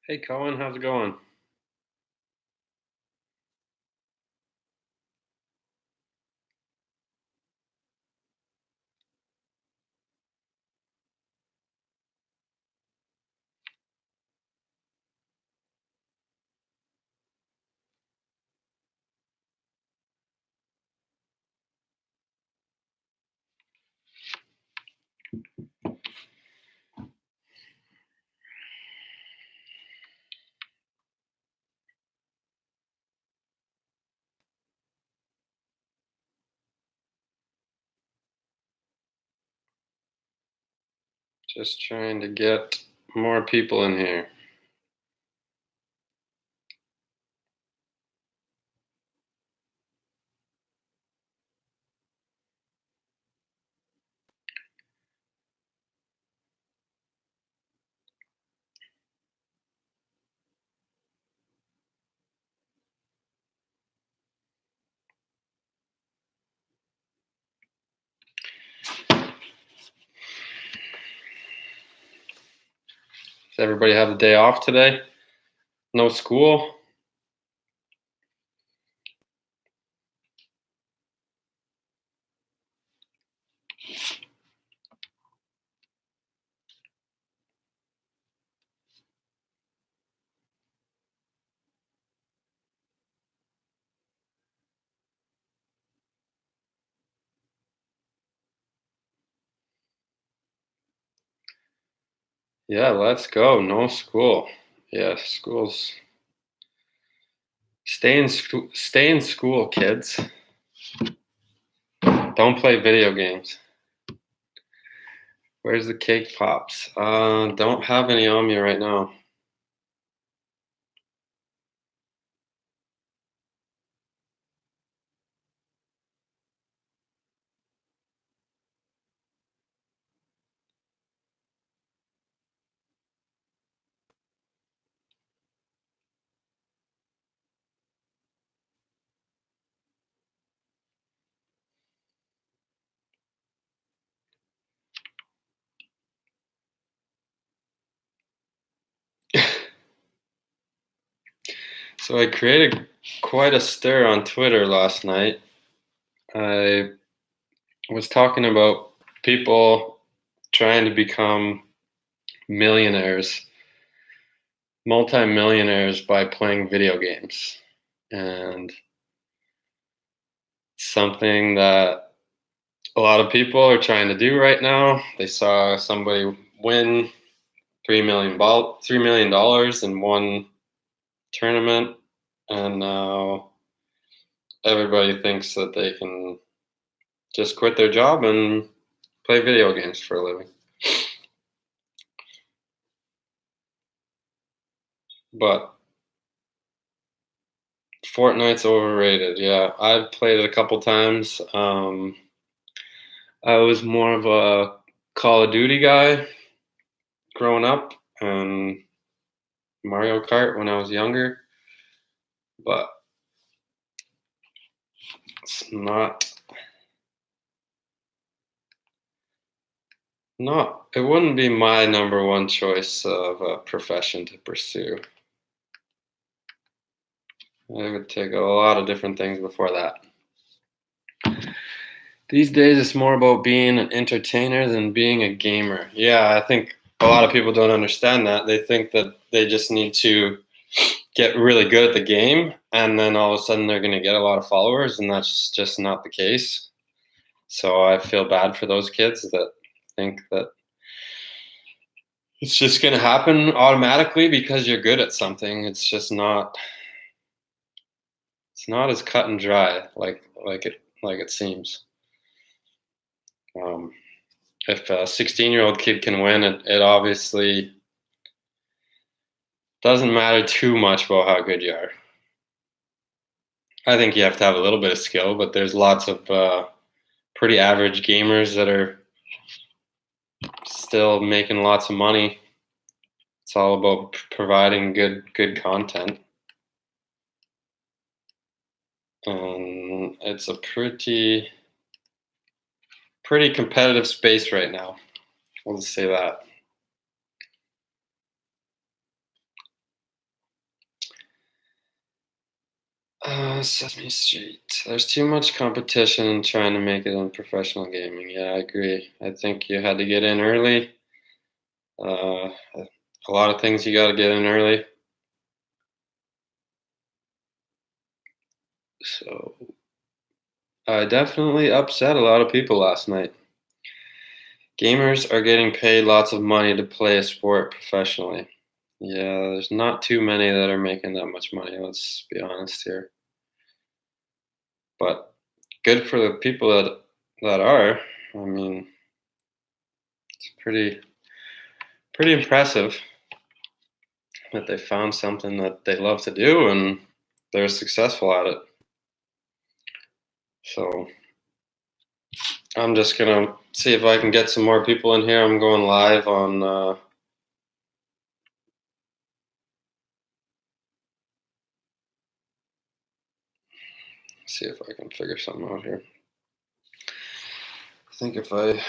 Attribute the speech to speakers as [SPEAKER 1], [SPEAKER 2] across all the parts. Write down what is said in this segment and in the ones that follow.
[SPEAKER 1] Hey Cohen, how's it going? Just trying to get more people in here. Does everybody have the day off today? No school? Yeah, let's go. No school. Yeah, schools. Stay in school, kids. Don't play video games. Where's the cake pops? Don't have any on me right now. So I created quite a stir on Twitter last night. I was talking about people trying to become millionaires, multimillionaires by playing video games. And something that a lot of people are trying to do right now. They saw somebody win $3 million in one tournament, and now everybody thinks that they can just quit their job and play video games for a living. But Fortnite's overrated. Yeah, I've played it a couple times. I was more of a Call of Duty guy growing up, and Mario Kart when I was younger, but it's not it wouldn't be my number one choice of a profession to pursue. I would take a lot of different things before that. These days it's more about being an entertainer than being a gamer. Yeah, I think a lot of people don't understand that. They think that they just need to get really good at the game and then all of a sudden they're going to get a lot of followers, and that's just not the case. So I feel bad for those kids that think that it's just going to happen automatically because you're good at something. It's not as cut and dry like it seems. Um, if a 16-year-old kid can win, it obviously doesn't matter too much about how good you are. I think you have to have a little bit of skill, but there's lots of pretty average gamers that are still making lots of money. It's all about providing good content. It's a pretty competitive space right now. We'll just say that. Sesame Street. There's too much competition trying to make it in professional gaming. Yeah, I agree. I think you had to get in early. A lot of things you got to get in early. So I definitely upset a lot of people last night. Gamers are getting paid lots of money to play a sport professionally. Yeah, there's not too many that are making that much money, let's be honest here. But good for the people that are. I mean, it's pretty impressive that they found something that they love to do and they're successful at it. So I'm just gonna see if I can get some more people in here. I'm going live on see if I can figure something out here. I think if I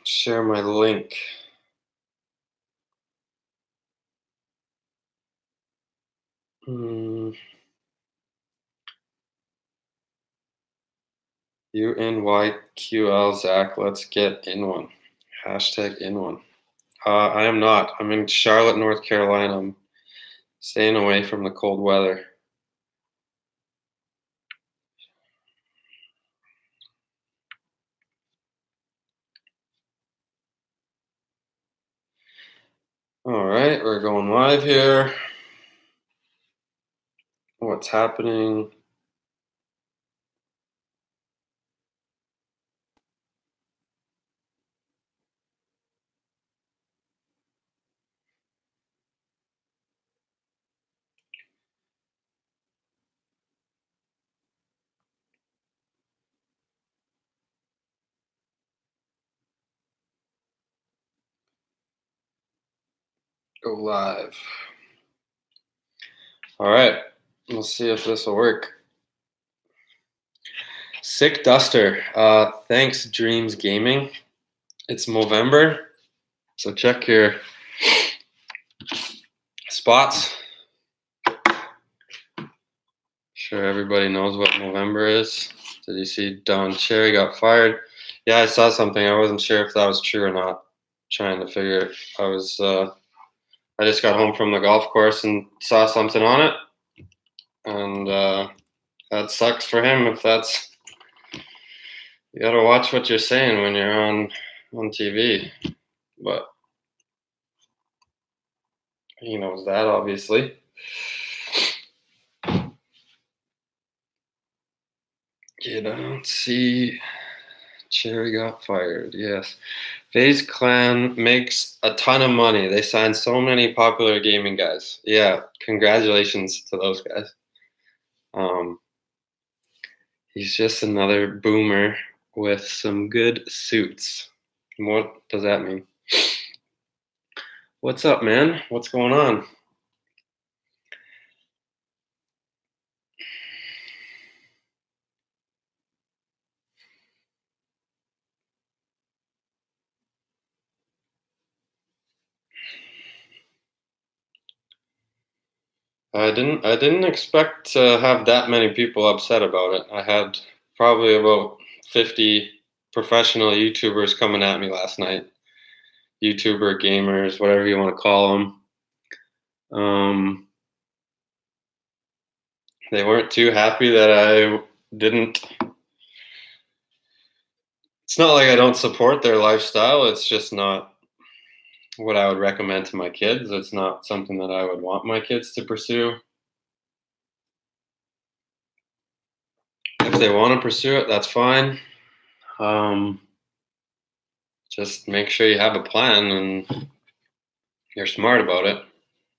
[SPEAKER 1] share my link. UNYQL Zach, let's get in one. Hashtag in one. I am not. I'm in Charlotte, North Carolina. I'm staying away from the cold weather. All right, we're going live here. What's happening? Go live. All right, we'll see if this will work. Sick Duster. Thanks, Dreams Gaming. It's Movember, so check your spots. Sure, everybody knows what Movember is. Did you see Don Cherry got fired? Yeah, I saw something. I wasn't sure if that was true or not. Trying to figure it. I just got home from the golf course and saw something on it, and that sucks for him. If that's you got to watch what you're saying when you're on TV, but he knows that obviously. You don't see Cherry got fired. Yes. FaZe Clan makes a ton of money. They signed so many popular gaming guys. Yeah, congratulations to those guys. He's just another boomer with some good suits. What does that mean? What's up, man? What's going on? I didn't expect to have that many people upset about it. I had probably about 50 professional YouTubers coming at me last night. YouTuber, gamers, whatever you want to call them. They weren't too happy that I didn't. It's not like I don't support their lifestyle. It's just not what I would recommend to my kids. It's not something that I would want my kids to pursue. If they want to pursue it, that's fine. Just make sure you have a plan and you're smart about it.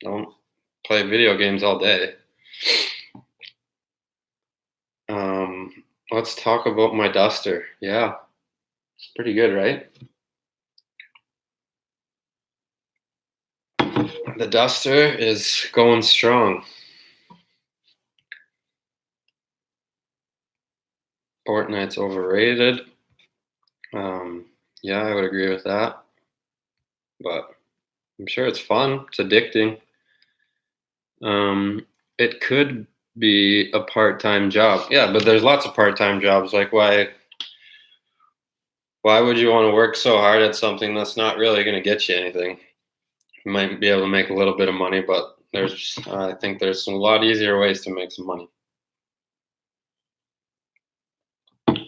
[SPEAKER 1] Don't play video games all day. Let's talk about my duster. Yeah, it's pretty good, right? The duster is going strong. Fortnite's overrated. Yeah, I would agree with that. But I'm sure it's fun. It's addicting. It could be a part-time job. Yeah, but there's lots of part-time jobs. Like why would you want to work so hard at something that's not really going to get you anything? You might be able to make a little bit of money, but I think there's a lot easier ways to make some money.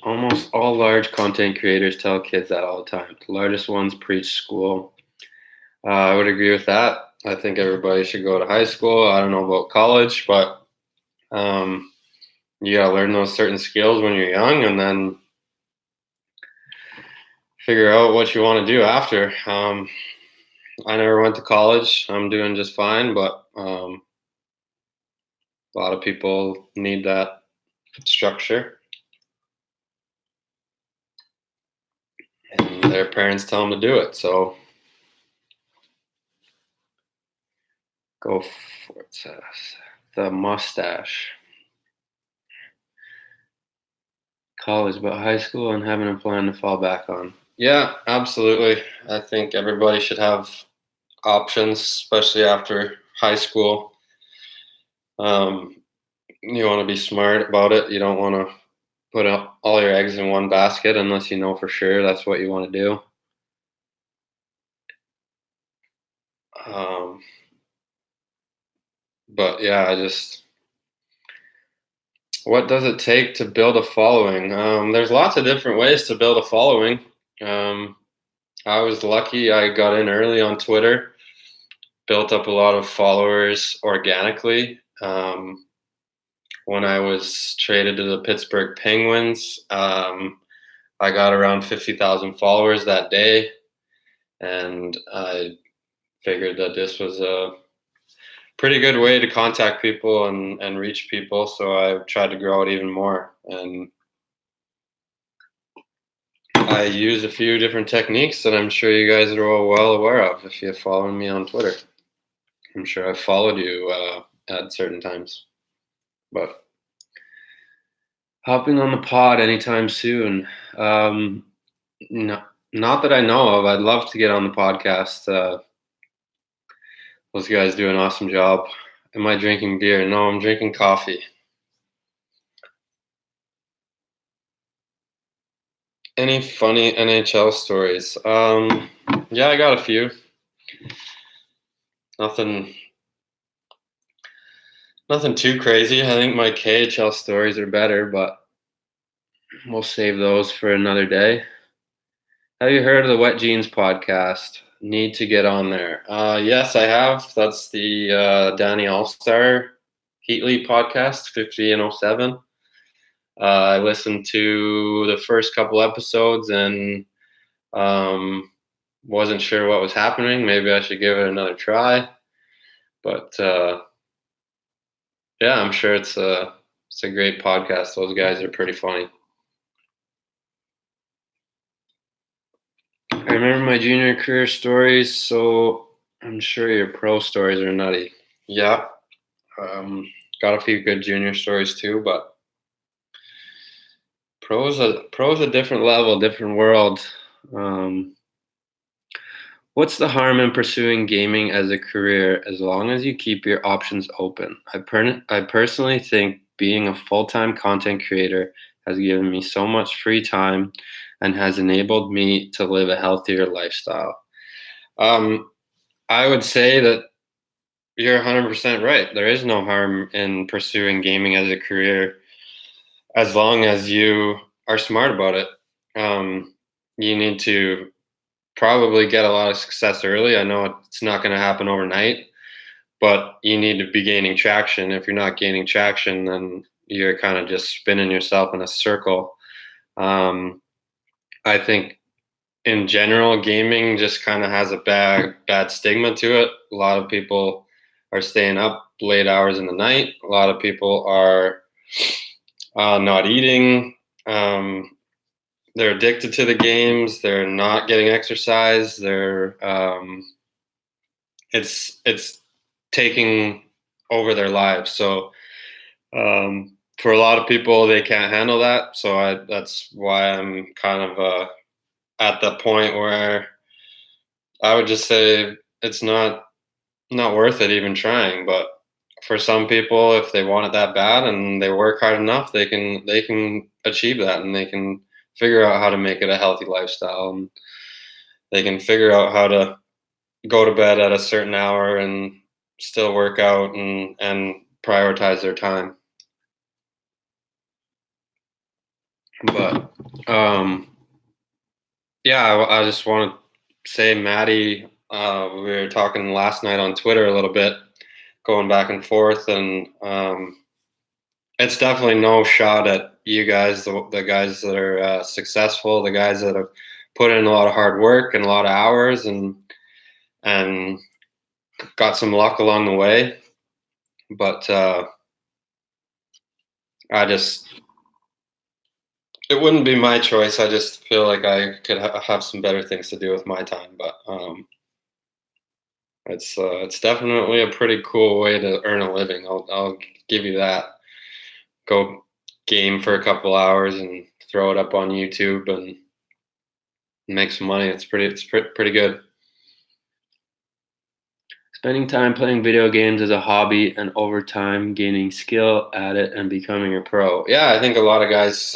[SPEAKER 1] Almost all large content creators tell kids that all the time. The largest ones preach school. I would agree with that. I think everybody should go to high school. I don't know about college, but you gotta learn those certain skills when you're young, and then figure out what you want to do after. I never went to college. I'm doing just fine, but a lot of people need that structure, and their parents tell them to do it. So go for it. The mustache. College, but high school and having a plan to fall back on. Yeah, absolutely. I think everybody should have options, especially after high school. You want to be smart about it. You don't want to put up all your eggs in one basket unless you know for sure that's what you want to do. But yeah, what does it take to build a following? There's lots of different ways to build a following. I was lucky. I got in early on Twitter, built up a lot of followers organically. When I was traded to the Pittsburgh Penguins, I got around 50,000 followers that day, and I figured that this was a pretty good way to contact people and reach people. So I tried to grow it even more, and I use a few different techniques that I'm sure you guys are all well aware of if you're following me on Twitter. I'm sure I've followed you at certain times, but hopping on the pod anytime soon. No, not that I know of. I'd love to get on the podcast. Those guys do an awesome job. Am I drinking beer? No, I'm drinking coffee. Any funny NHL stories? Yeah, I got a few. Nothing too crazy. I think my KHL stories are better, but we'll save those for another day. Have you heard of the Wet Jeans podcast? Need to get on there. Yes, I have. That's the Danny All-Star Heatley podcast, 50 and 07. I listened to the first couple episodes and wasn't sure what was happening. Maybe I should give it another try. But yeah, I'm sure it's a great podcast. Those guys are pretty funny. I remember my junior career stories, so I'm sure your pro stories are nutty. Yeah, got a few good junior stories too, but pro's a different level, different world. What's the harm in pursuing gaming as a career as long as you keep your options open? I personally think being a full-time content creator has given me so much free time and has enabled me to live a healthier lifestyle. I would say that you're 100% right. There is no harm in pursuing gaming as a career as long as you are smart about it. You need to probably get a lot of success early. I know it's not going to happen overnight, but you need to be gaining traction. If you're not gaining traction, then you're kind of just spinning yourself in a circle. I think in general, gaming just kind of has a bad stigma to it. A lot of people are staying up late hours in the night. A lot of people are not eating. They're addicted to the games. They're not getting exercise. It's taking over their lives. So for a lot of people, they can't handle that. So that's why I'm kind of at the point where I would just say it's not worth it even trying. But for some people, if they want it that bad and they work hard enough, they can achieve that, and they can figure out how to make it a healthy lifestyle, and they can figure out how to go to bed at a certain hour and still work out and prioritize their time. But yeah, I just want to say, Maddie, we were talking last night on Twitter a little bit, going back and forth, and it's definitely no shot at you guys, the guys that are successful, the guys that have put in a lot of hard work and a lot of hours, and got some luck along the way. But it wouldn't be my choice. I just feel like I could have some better things to do with my time. But it's definitely a pretty cool way to earn a living. I'll give you that. Go game for a couple hours and throw it up on YouTube and make some money. It's pretty good. Spending time playing video games as a hobby, and over time gaining skill at it and becoming a pro. Yeah, I think a lot of guys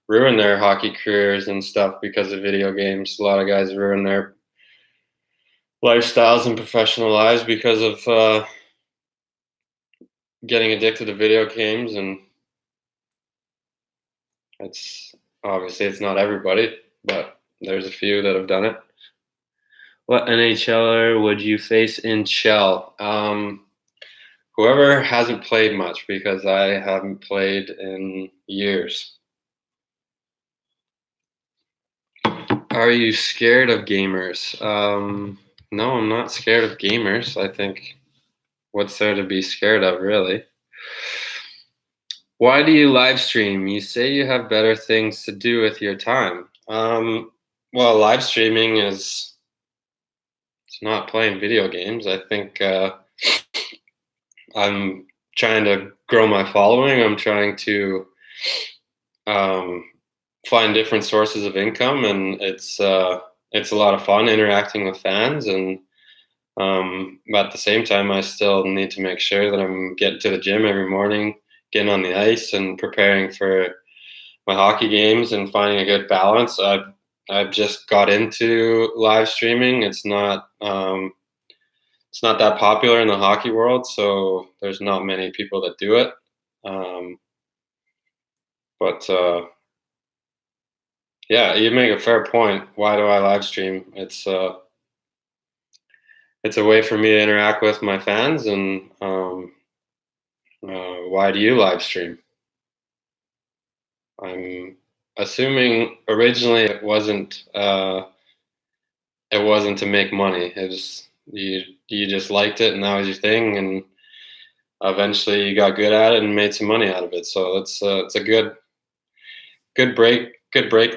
[SPEAKER 1] ruin their hockey careers and stuff because of video games. A lot of guys ruin their lifestyles and professional lives because of getting addicted to video games, and it's not everybody, but there's a few that have done it. What NHLer would you face in Shell? Whoever hasn't played much, because I haven't played in years. Are you scared of gamers? No, I'm not scared of gamers. I think, what's there to be scared of, really? Why do you live stream? You say you have better things to do with your time. Well, live streaming it's not playing video games. I think I'm trying to grow my following. I'm trying to find different sources of income, and it's a lot of fun interacting with fans. And at the same time, I still need to make sure that I'm getting to the gym every morning, getting on the ice, and preparing for my hockey games, and finding a good balance. I've just got into live streaming. It's not that popular in the hockey world, so there's not many people that do it. But yeah, you make a fair point. Why do I live stream? It's a way for me to interact with my fans. And why do you live stream? I'm assuming originally it wasn't to make money. It was you just liked it, and that was your thing, and eventually you got good at it and made some money out of it. So it's a good break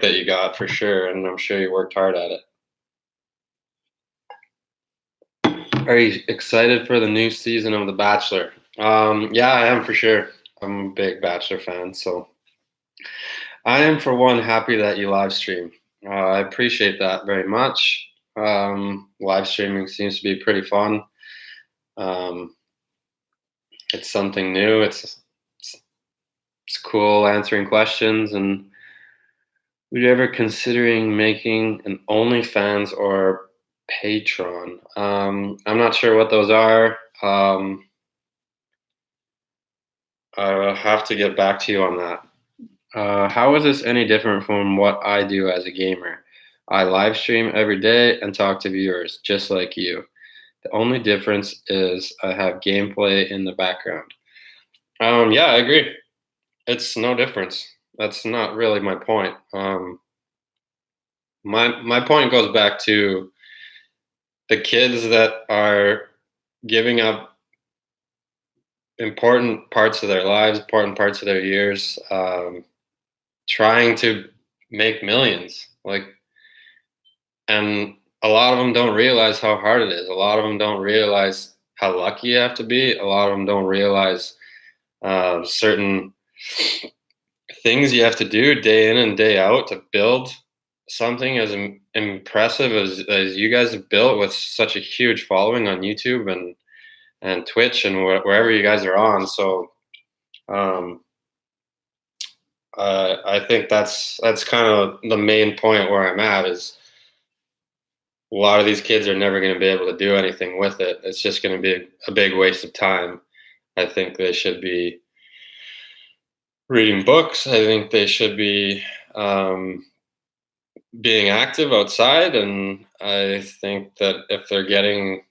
[SPEAKER 1] that you got, for sure, and I'm sure you worked hard at it. Are you excited for the new season of The Bachelor? Yeah, I am, for sure. I'm a big Bachelor fan, so I am, for one, happy that you live stream. I appreciate that very much. Live streaming seems to be pretty fun. It's something new. It's cool answering questions. And would you ever considering making an OnlyFans or Patreon? I'm not sure what those are. I'll have to get back to you on that. How is this any different from what I do as a gamer? I live stream every day and talk to viewers just like you. The only difference is I have gameplay in the background. Yeah, I agree. It's no difference. That's not really my point. My point goes back to the kids that are giving up important parts of their lives, important parts of their years, trying to make millions. And a lot of them don't realize how hard it is. A lot of them don't realize how lucky you have to be. A lot of them don't realize certain things you have to do day in and day out to build something as impressive as you guys have built, with such a huge following on YouTube, and and Twitch and wherever you guys are on. So I think that's kind of the main point where I'm at is a lot of these kids are never going to be able to do anything with it. It's just going to be a big waste of time. I think they should be reading books. I think they should be being active outside. And I think that if they're getting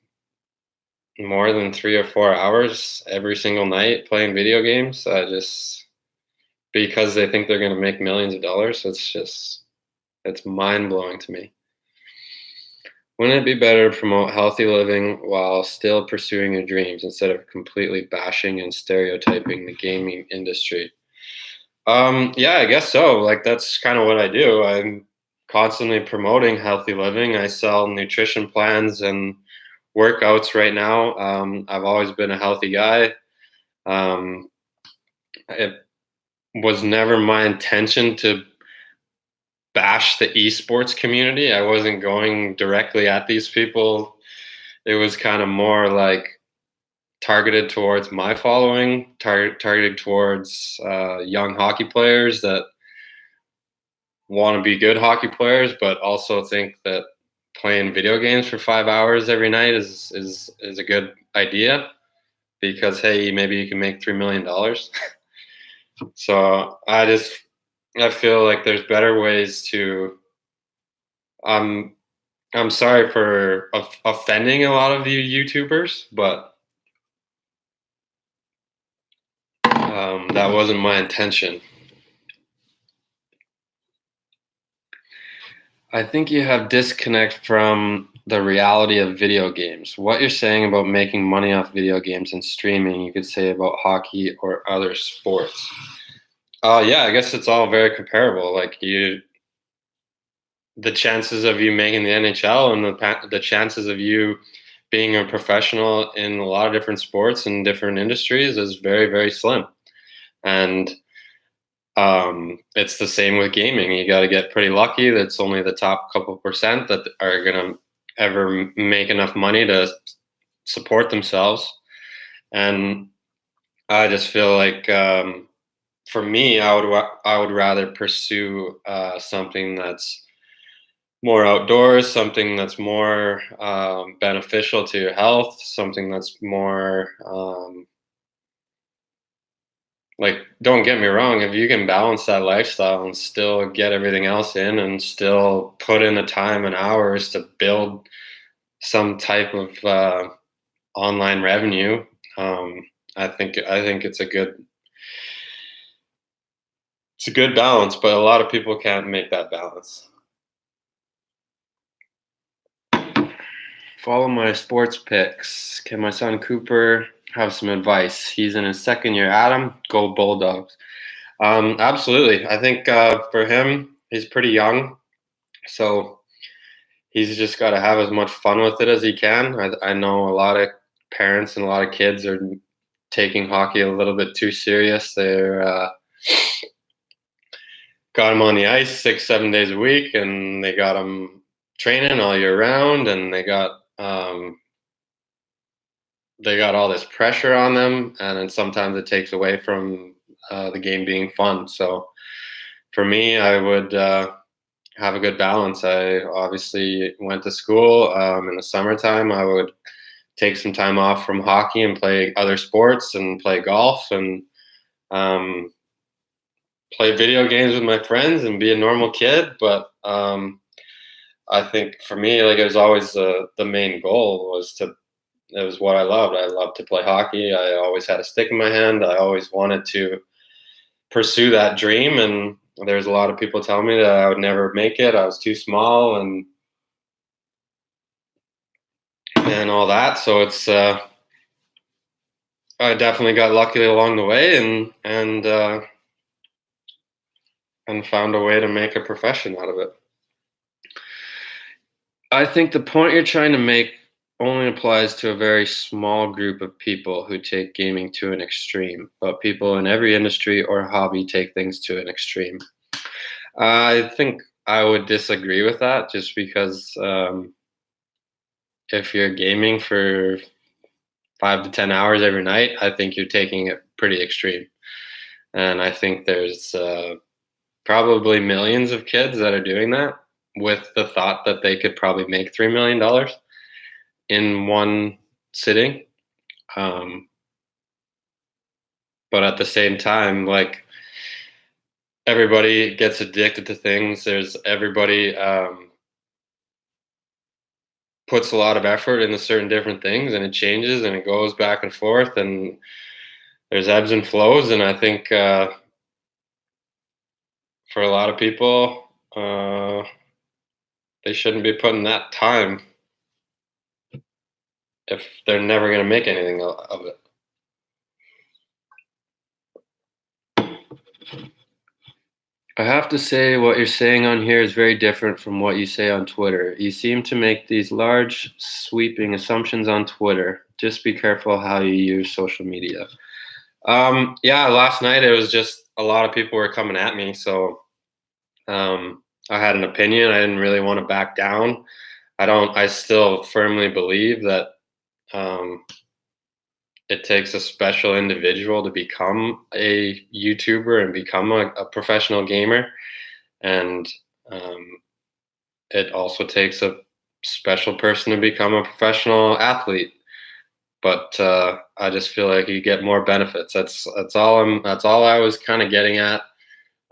[SPEAKER 1] more than 3 or 4 hours every single night playing video games, because they think they're going to make millions of dollars, it's mind blowing to me. Wouldn't it be better to promote healthy living while still pursuing your dreams instead of completely bashing and stereotyping the gaming industry? Yeah, I guess so. Like, that's kind of what I do. I'm constantly promoting healthy living. I sell nutrition plans and workouts right now. I've always been a healthy guy. It was never my intention to bash the eSports community. I wasn't going directly at these people. It was kind of more like targeted towards my following, targeted towards young hockey players that want to be good hockey players, but also think that playing video games for 5 hours every night is a good idea because, hey, maybe you can make $3 million. So I feel like there's better ways to. I'm sorry for offending a lot of the YouTubers, but that wasn't my intention. I think you have disconnect from the reality of video games. What you're saying about making money off video games and streaming, you could say about hockey or other sports. Yeah, I guess it's all very comparable. Like the chances of you making the NHL and the chances of you being a professional in a lot of different sports and different industries is very, very slim. And it's the same with gaming. You got to get pretty lucky. That's only the top couple percent that are going to ever make enough money to support themselves. And I just feel like for me, I would rather pursue something that's more outdoors, something that's more beneficial to your health, something that's more like, don't get me wrong, if you can balance that lifestyle and still get everything else in and still put in the time and hours to build some type of online revenue, I think it's a good balance, but a lot of people can't make that balance. Follow my sports picks. Can my son Cooper have some advice? He's in his second year. Adam, go Bulldogs. Absolutely. I think for him, he's pretty young, so he's just got to have as much fun with it as he can. I know a lot of parents and a lot of kids are taking hockey a little bit too serious. They're got him on the ice 6-7 days a week, and they got him training all year round, and they got all this pressure on them, and then sometimes it takes away from the game being fun. So for me, I would have a good balance. I obviously went to school. In the summertime, I would take some time off from hockey and play other sports and play golf and play video games with my friends and be a normal kid. But I think for me, like, it was always the main goal it was what I loved. I loved to play hockey. I always had a stick in my hand. I always wanted to pursue that dream. And there's a lot of people telling me that I would never make it. I was too small and all that. So it's I definitely got lucky along the way and found a way to make a profession out of it. I think the point you're trying to make only applies to a very small group of people who take gaming to an extreme, but people in every industry or hobby take things to an extreme. I think I would disagree with that, just because if you're gaming for 5 to 10 hours every night, I think you're taking it pretty extreme. And I think there's probably millions of kids that are doing that with the thought that they could probably make $3 million in one sitting. But at the same time, like, everybody gets addicted to things. There's everybody puts a lot of effort into certain different things, and it changes and it goes back and forth, and there's ebbs and flows. And I think for a lot of people, they shouldn't be putting that time if they're never going to make anything of it. I have to say, what you're saying on here is very different from what you say on Twitter. You seem to make these large, sweeping assumptions on Twitter. Just be careful how you use social media. Yeah, last night it was just a lot of people were coming at me, so I had an opinion. I didn't really want to back down. I still firmly believe that it takes a special individual to become a YouTuber and become a professional gamer. And it also takes a special person to become a professional athlete. But I just feel like you get more benefits. That's all I was kind of getting at.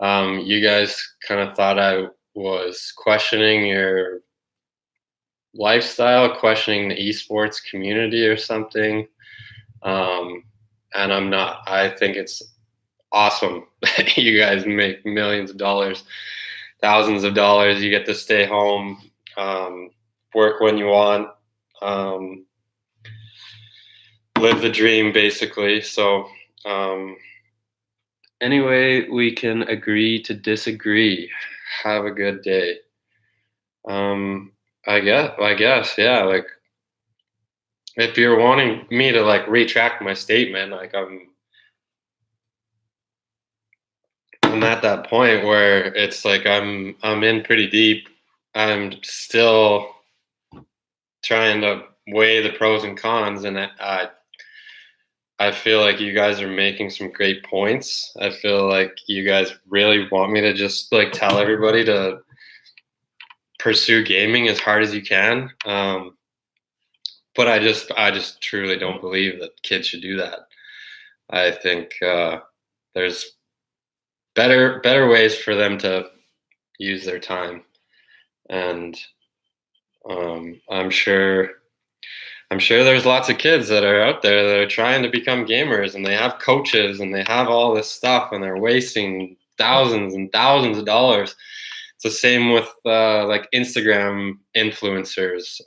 [SPEAKER 1] You guys kind of thought I was questioning your lifestyle, questioning the esports community or something. And I'm not. I think it's awesome that you guys make millions of dollars, thousands of dollars. You get to stay home, work when you want, live the dream, basically. So anyway, we can agree to disagree. Have a good day. I guess, yeah. Like, if you're wanting me to like retract my statement, like I'm at that point where it's like I'm in pretty deep. I'm still trying to weigh the pros and cons, and I feel like you guys are making some great points. I feel like you guys really want me to just like tell everybody to pursue gaming as hard as you can. But I just truly don't believe that kids should do that. I think there's better ways for them to use their time, and I'm sure there's lots of kids that are out there that are trying to become gamers, and they have coaches and they have all this stuff, and they're wasting thousands and thousands of dollars. It's the same with like Instagram influencers.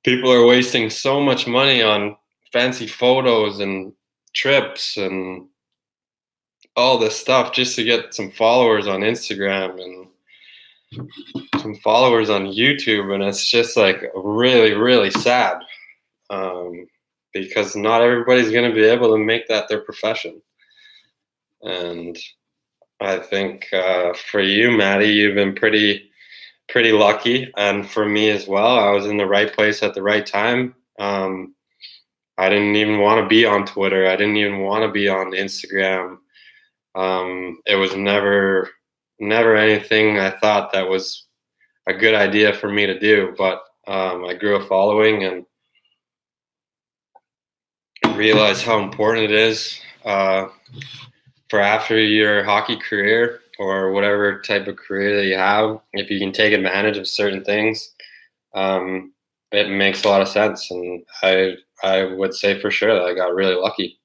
[SPEAKER 1] People are wasting so much money on fancy photos and trips and all this stuff just to get some followers on Instagram and some followers on YouTube, and it's just like really, really sad because not everybody's going to be able to make that their profession. And I think for you, Maddie, you've been pretty lucky, and for me as well. I was in the right place at the right time. I didn't even want to be on Twitter. I didn't even want to be on Instagram. It was never anything I thought that was a good idea for me to do, but I grew a following and realized how important it is for after your hockey career or whatever type of career that you have. If you can take advantage of certain things, it makes a lot of sense. And I would say for sure that I got really lucky.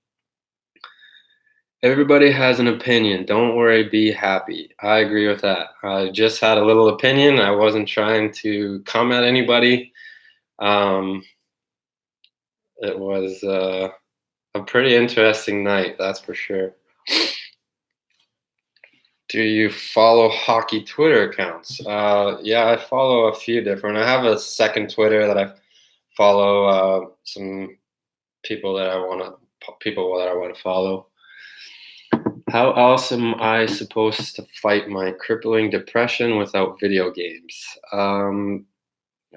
[SPEAKER 1] Everybody has an opinion. Don't worry, be happy. I agree with that. I just had a little opinion. I wasn't trying to come at anybody. It was a pretty interesting night, that's for sure. Do you follow hockey Twitter accounts? Yeah, I follow a few different. I have a second Twitter that I follow some people that I want to follow. How else am I supposed to fight my crippling depression without video games?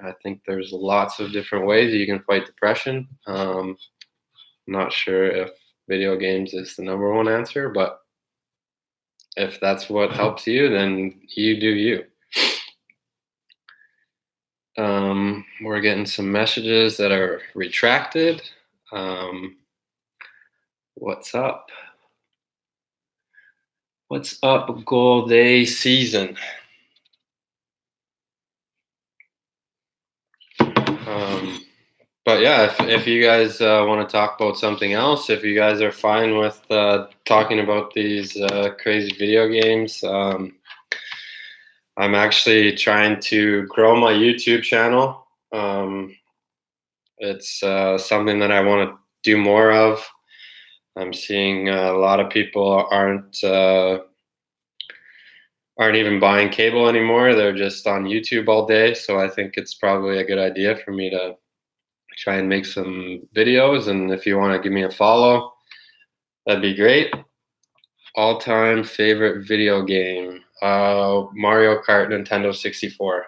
[SPEAKER 1] I think there's lots of different ways you can fight depression. Not sure if video games is the number one answer, but if that's what helps you, then you do you. We're getting some messages that are retracted. What's up? What's up, goal day season? But yeah, if you guys want to talk about something else, if you guys are fine with talking about these crazy video games, I'm actually trying to grow my YouTube channel. It's something that I want to do more of. I'm seeing a lot of people aren't even buying cable anymore. They're just on YouTube all day. So I think it's probably a good idea for me to try and make some videos. And if you want to give me a follow, that'd be great. All-time favorite video game, Mario Kart, Nintendo 64.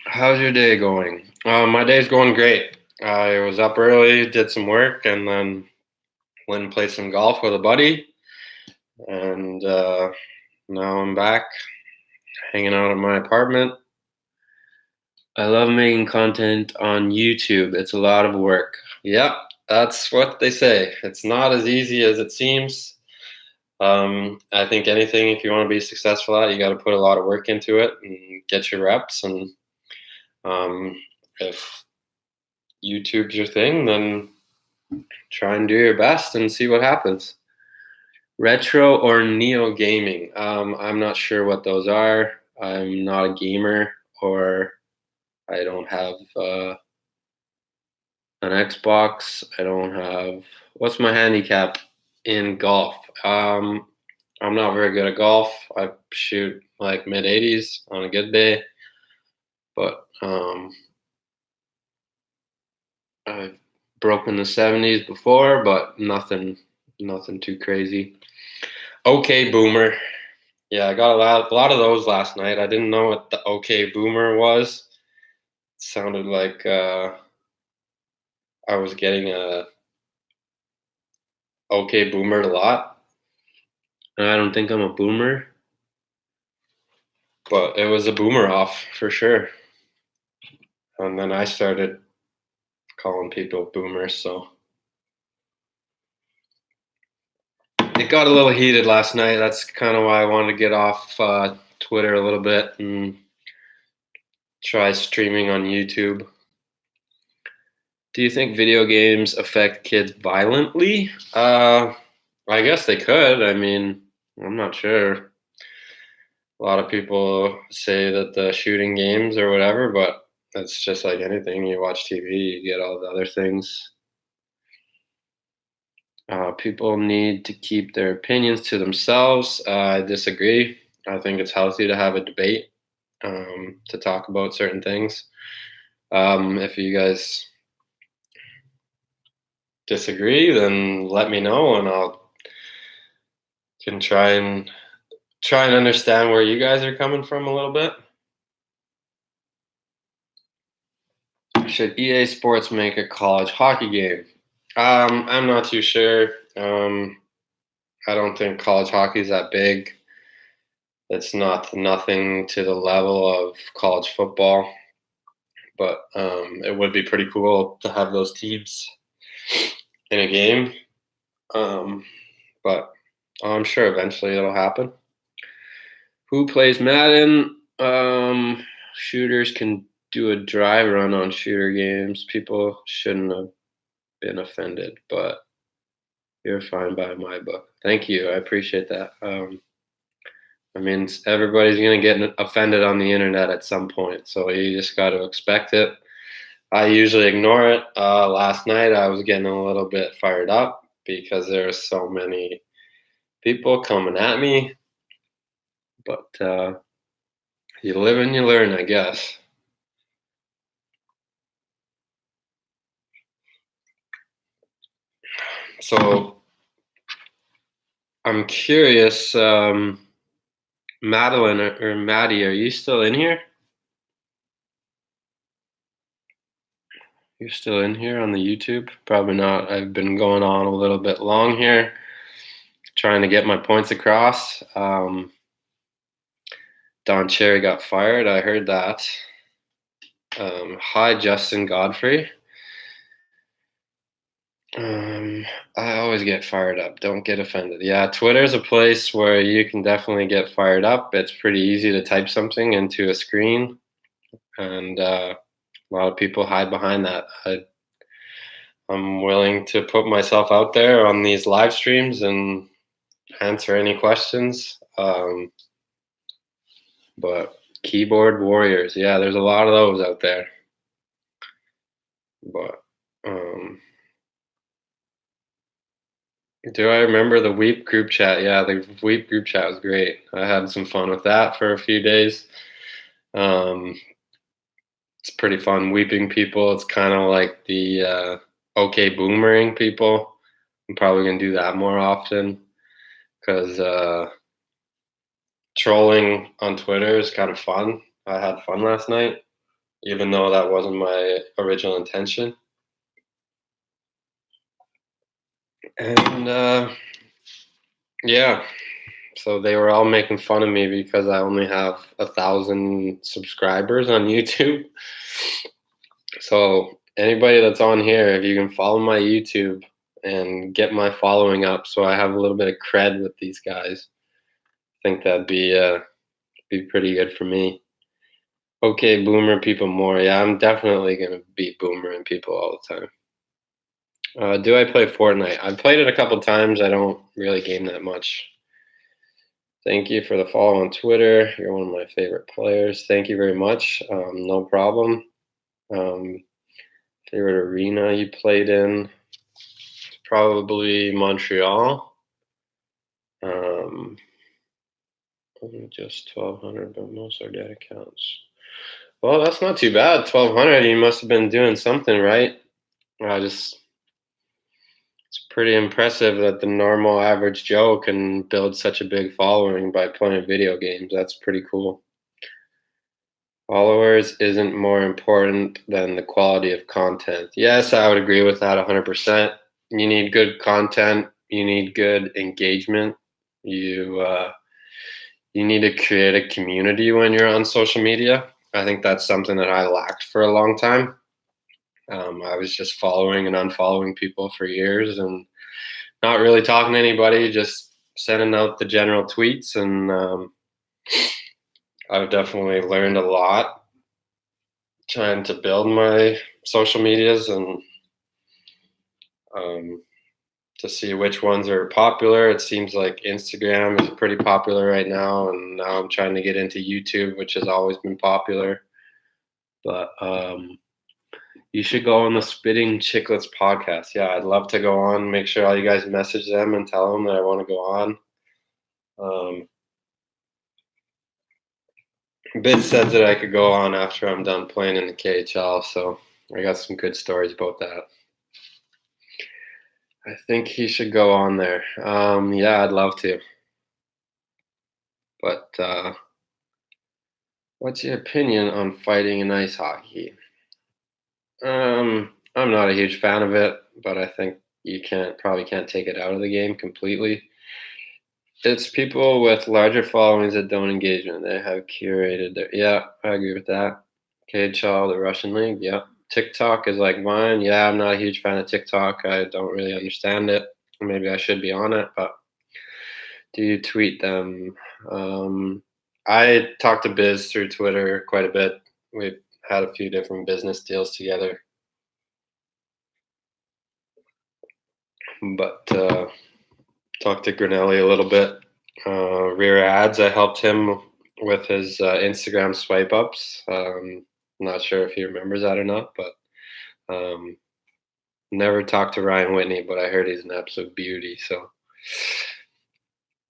[SPEAKER 1] How's your day going? My day's going great. I was up early, did some work, and then went and played some golf with a buddy. And now I'm back hanging out at my apartment. I love making content on YouTube. It's a lot of work. Yep, that's what they say. It's not as easy as it seems. I think anything, if you want to be successful at, you got to put a lot of work into it and get your reps. And if YouTube's your thing, then try and do your best and see what happens. Retro or neo gaming? I'm not sure what those are. I'm not a gamer, or I don't have an Xbox. I don't have. What's my handicap in golf? I'm not very good at golf. I shoot like mid 80s on a good day, but I've broken the 70s before, but nothing too crazy. Okay, boomer. Yeah, I got a lot of those last night. I didn't know what the okay boomer was. It sounded like I was getting a okay boomer a lot. And I don't think I'm a boomer, but it was a boomer off for sure. And then I started calling people boomers, so it got a little heated last night. That's kind of why I wanted to get off Twitter a little bit and try streaming on YouTube. Do you think video games affect kids violently? I guess they could. I mean, I'm not sure. A lot of people say that the shooting games or whatever, but it's just like anything. You watch TV, you get all the other things. People need to keep their opinions to themselves. I disagree. I think it's healthy to have a debate, to talk about certain things. If you guys disagree, then let me know, and I'll can try and understand where you guys are coming from a little bit. Should EA Sports make a college hockey game? I'm not too sure. I don't think college hockey is that big. It's nothing to the level of college football, but it would be pretty cool to have those teams in a game. But I'm sure eventually it'll happen. Who plays Madden? Shooters can do a dry run on shooter games. People shouldn't have been offended, but you're fine by my book. Thank you. I appreciate that. I mean, everybody's going to get offended on the internet at some point, so you just got to expect it. I usually ignore it. Last night I was getting a little bit fired up because there were so many people coming at me, but you live and you learn, I guess. So I'm curious, Madeline or Maddie, are you still in here? You're still in here on the YouTube? Probably not. I've been going on a little bit long here, trying to get my points across. Don Cherry got fired. I heard that. Hi, Justin Godfrey. I always get fired up. Don't get offended. Yeah, Twitter's a place where you can definitely get fired up. It's pretty easy to type something into a screen, and a lot of people hide behind that. I'm willing to put myself out there on these live streams and answer any questions. But keyboard warriors, yeah, there's a lot of those out there. But do I remember the Weep group chat? Yeah, the Weep group chat was great. I had some fun with that for a few days. It's pretty fun weeping people. It's kind of like the okay boomerang people. I'm probably gonna do that more often because trolling on Twitter is kind of fun. I had fun last night, even though that wasn't my original intention. And yeah, so they were all making fun of me because I only have 1,000 subscribers on YouTube. So anybody that's on here, if you can follow my YouTube and get my following up, so I have a little bit of cred with these guys, I think that'd be pretty good for me. Okay, boomer people more. Yeah, I'm definitely gonna beat boomering people all the time. Do I play Fortnite? I've played it a couple times. I don't really game that much. Thank you for the follow on Twitter. You're one of my favorite players. Thank you very much. No problem. Favorite arena you played in? Probably Montreal. Only just 1,200, but most are dead accounts. Well, that's not too bad. 1,200. You must have been doing something right. It's pretty impressive that the normal average Joe can build such a big following by playing video games. That's pretty cool. Followers isn't more important than the quality of content. Yes, I would agree with that 100%. You need good content. You need good engagement. You need to create a community when you're on social media. I think that's something that I lacked for a long time. I was just following and unfollowing people for years and not really talking to anybody, just sending out the general tweets. And I've definitely learned a lot trying to build my social medias and to see which ones are popular. It seems like Instagram is pretty popular right now, and now I'm trying to get into YouTube, which has always been popular. But you should go on the Spitting Chicklets podcast. Yeah, I'd love to go on. Make sure all you guys message them and tell them that I want to go on. Biz said that I could go on after I'm done playing in the KHL, so I got some good stories about that. I think he should go on there. Yeah, I'd love to. But what's your opinion on fighting in ice hockey? I'm not a huge fan of it, but I think you probably can't take it out of the game completely. It's people with larger followings that don't engage in it. They have curated their. Yeah, I agree with that. KHL, the Russian league. Yeah. TikTok is like mine. Yeah, I'm not a huge fan of TikTok. I don't really understand it. Maybe I should be on it, but do you tweet them? I talk to Biz through Twitter quite a bit. We've had a few different business deals together. But talked to Grinelli a little bit. Rear ads, I helped him with his Instagram swipe ups. Not sure if he remembers that or not, but never talked to Ryan Whitney, but I heard he's an absolute beauty. So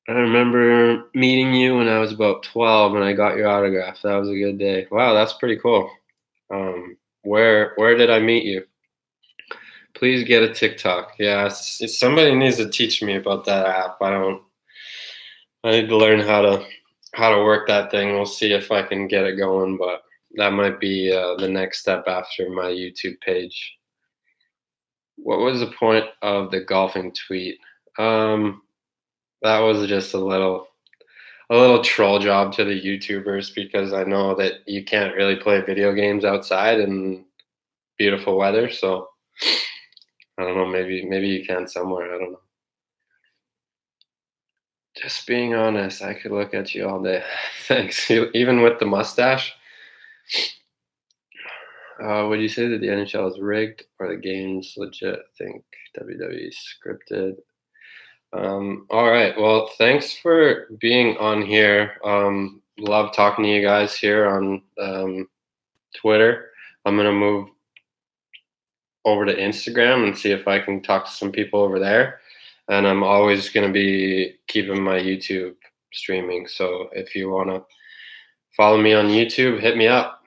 [SPEAKER 1] I remember meeting you when I was about 12 and I got your autograph. That was a good day. Wow, that's pretty cool. Where did I meet you? Please get a TikTok. Yeah, somebody needs to teach me about that app. I need to learn how to how to work that thing. We'll see if I can get it going, but that might be the next step after my YouTube page. What was the point of the golfing tweet? Um, that was just a little troll job to the YouTubers because I know that you can't really play video games outside in beautiful weather. So I don't know. Maybe you can somewhere. I don't know. Just being honest, I could look at you all day. Thanks. Even with the mustache. Would you say that the NHL is rigged or the game's legit? I think WWE scripted. All right. Well, thanks for being on here. Love talking to you guys here on Twitter. I'm gonna move over to Instagram and see if I can talk to some people over there. And I'm always gonna be keeping my YouTube streaming. So if you wanna follow me on YouTube, hit me up.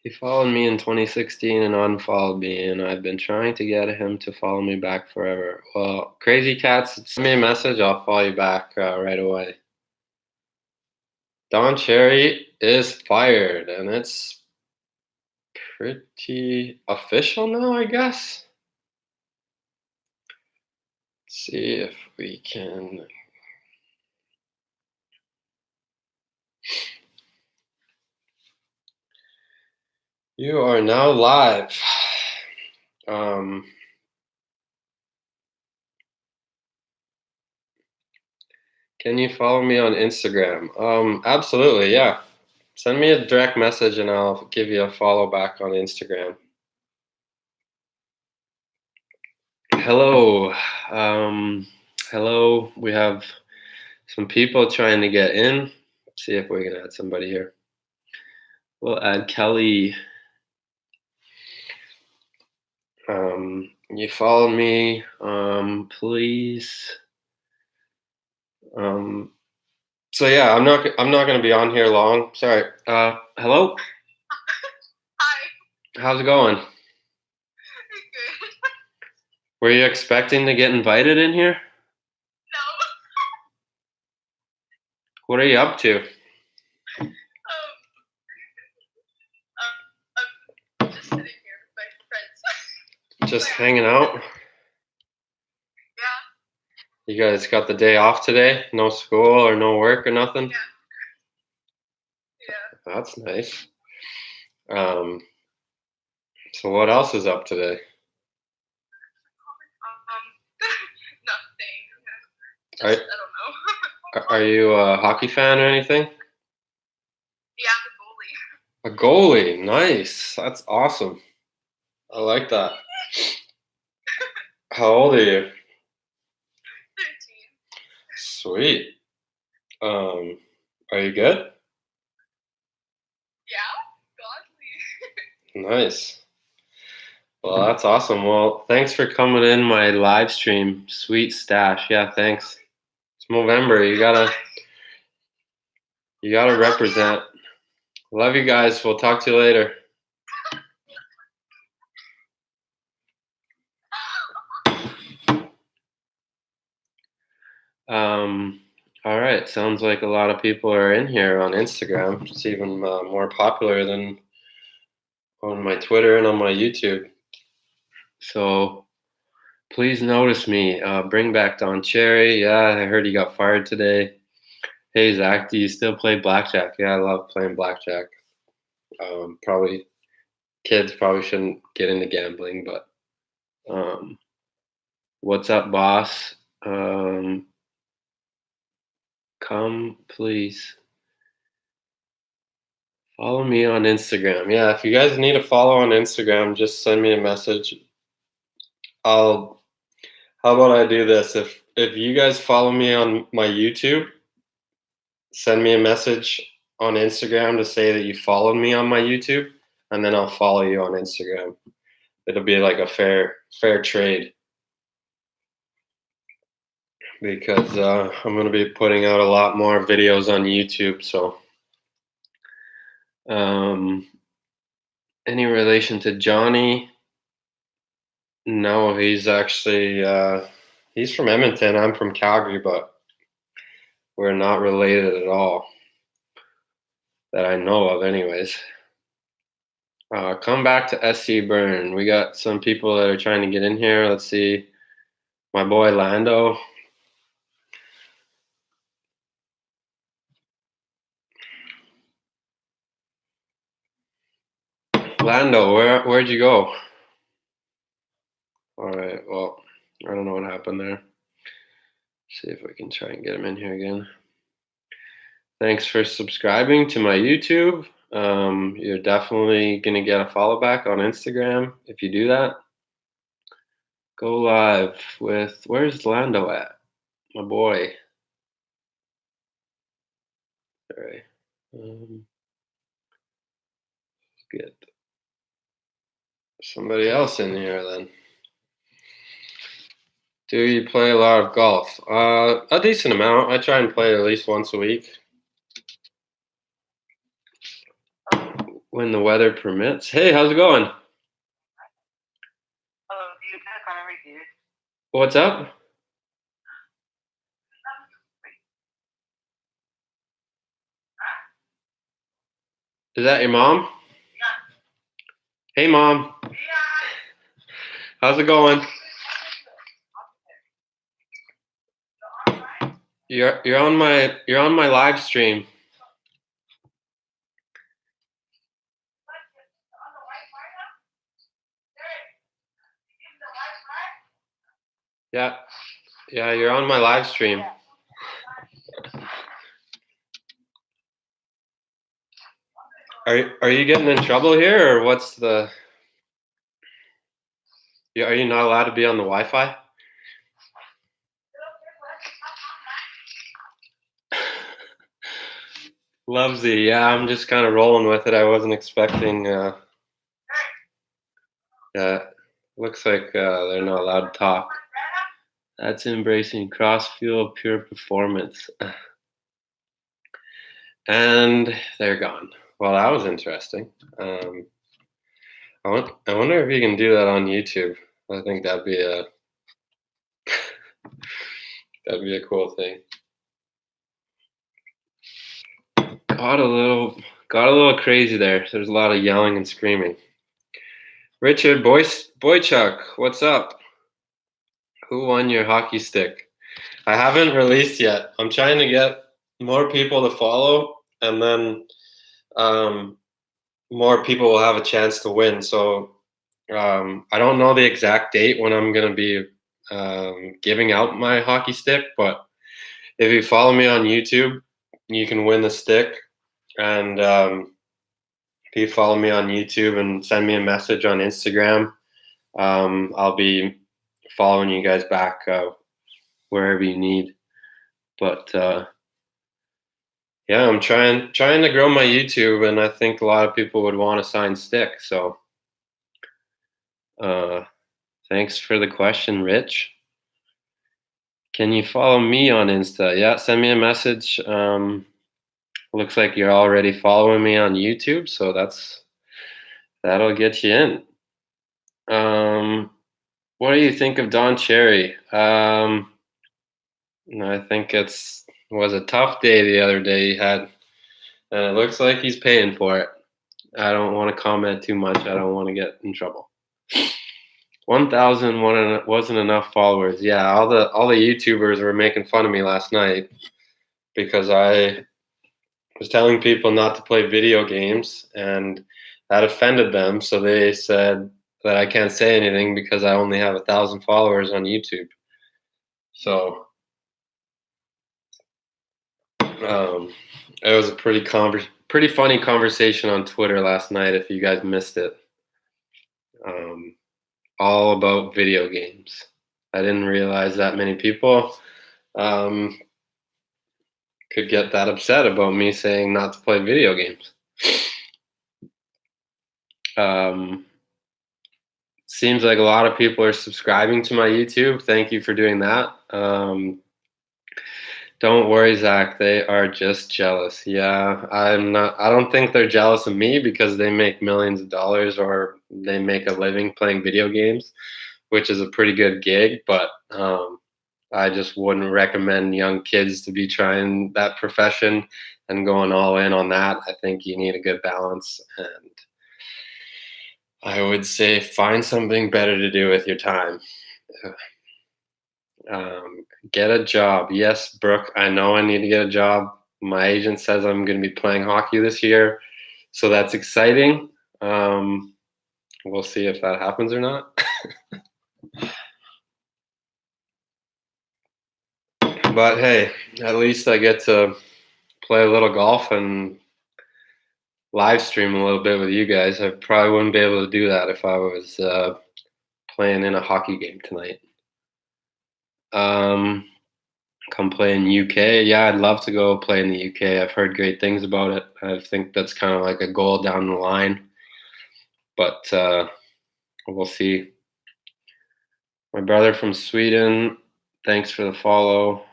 [SPEAKER 1] He followed me in 2016 and unfollowed me, and I've been trying to get him to follow me back forever. Well, Crazy Cats, send me a message. I'll follow you back right away. Don Cherry is fired, and it's pretty official now, I guess. Let's see if we can. You are now live. Can you follow me on Instagram? Absolutely, yeah. Send me a direct message and I'll give you a follow back on Instagram. Hello. Hello. We have some people trying to get in. Let's see if we can add somebody here. We'll add Kelly. You follow me, please. So yeah, I'm not going to be on here long. Sorry. Hello.
[SPEAKER 2] Hi.
[SPEAKER 1] How's it going?
[SPEAKER 2] Good.
[SPEAKER 1] Were you expecting to get invited in here?
[SPEAKER 2] No.
[SPEAKER 1] What are you up to?
[SPEAKER 2] I'm just sitting here with my friends.
[SPEAKER 1] Just hanging out?
[SPEAKER 2] Yeah.
[SPEAKER 1] You guys got the day off today? No school or no work or nothing?
[SPEAKER 2] Yeah.
[SPEAKER 1] That's nice. So what else is up today?
[SPEAKER 2] Nothing. I don't know.
[SPEAKER 1] Are you a hockey fan or anything?
[SPEAKER 2] Yeah, I'm
[SPEAKER 1] A goalie. Nice. That's awesome. I like that. How old are you?
[SPEAKER 2] 13.
[SPEAKER 1] Sweet. Are you good?
[SPEAKER 2] Yeah, godly.
[SPEAKER 1] Nice. Well, that's awesome. Well, thanks for coming in my live stream. Sweet stash. Yeah, thanks. It's Movember. You gotta represent. Love you guys. We'll talk to you later. All right. Sounds like a lot of people are in here on Instagram. It's even more popular than on my Twitter and on my YouTube. So please notice me. Bring back Don Cherry. Yeah, I heard he got fired today. Hey, Zach, do you still play blackjack? Yeah, I love playing blackjack. Probably kids probably shouldn't get into gambling, but what's up, boss? Come, please. Follow me on Instagram. Yeah, if you guys need a follow on Instagram, just send me a message. How about I do this? If you guys follow me on my YouTube, send me a message on Instagram to say that you followed me on my YouTube, and then I'll follow you on Instagram. it'll be like a fair trade, because I'm going to be putting out a lot more videos on YouTube. So, any relation to Johnny? No, he's actually he's from Edmonton. I'm from Calgary, but we're not related at all that I know of, anyways. Come back to SC Burn. We got some people that are trying to get in here. Let's see. My boy Lando. Lando, where'd you go? All right, well, I don't know what happened there. See if we can try and get him in here again. Thanks for subscribing to my YouTube. You're definitely gonna get a follow back on Instagram if you do that. Go live with, where's Lando at? My boy. All right. Get somebody else in here then. Do you play a lot of golf? A decent amount. I try and play at least once a week, when the weather permits. Hey, how's it going? What's up? Is that your mom? Hey, Mom. How's it going? You're on my live stream. Yeah, you're on my live stream. Are you getting in trouble here, or what's the? Are you not allowed to be on the Wi-Fi? Lovesy, yeah, I'm just kind of rolling with it. I wasn't expecting. Yeah, looks like they're not allowed to talk. That's embracing cross-fuel pure performance. And they're gone. Well, that was interesting. I wonder if you can do that on YouTube. I think that'd be a cool thing. Got a little crazy there. There's a lot of yelling and screaming. Richard Boychuk, what's up? Who won your hockey stick? I haven't released yet. I'm trying to get more people to follow, and then more people will have a chance to win. So I don't know the exact date when I'm going to be giving out my hockey stick, but if you follow me on YouTube, you can win the stick. And if you follow me on YouTube and send me a message on Instagram, I'll be following you guys back wherever you need. But yeah, I'm trying to grow my YouTube, and I think a lot of people would want a signed stick. So thanks for the question, Rich. Can you follow me on Insta? Yeah, send me a message. Looks like you're already following me on YouTube, so that'll get you in. What do you think of Don Cherry? I think it was a tough day the other day he had, and it looks like he's paying for it. I don't want to comment too much. I don't want to get in trouble. 1,000 wasn't enough followers. Yeah, all the YouTubers were making fun of me last night because I was telling people not to play video games, and that offended them. So they said that I can't say anything because I only have 1,000 followers on YouTube. So it was a pretty funny conversation on Twitter last night. If you guys missed it, all about video games. I didn't realize that many people could get that upset about me saying not to play video games. seems like a lot of people are subscribing to my YouTube. Thank you for doing that. Don't worry, Zach. They are just jealous. Yeah, I'm not. I don't think they're jealous of me because they make millions of dollars or they make a living playing video games, which is a pretty good gig. But I just wouldn't recommend young kids to be trying that profession and going all in on that. I think you need a good balance, and I would say find something better to do with your time. Get a job. Yes, Brooke, I know I need to get a job. My agent says I'm going to be playing hockey this year, so that's exciting. We'll see if that happens or not. But hey, at least I get to play a little golf and live stream a little bit with you guys. I probably wouldn't be able to do that if I was playing in a hockey game tonight. Come play in UK. Yeah, I'd love to go play in the UK. I've heard great things about it. I think that's kind of like a goal down the line. But we'll see. My brother from Sweden, thanks for the follow.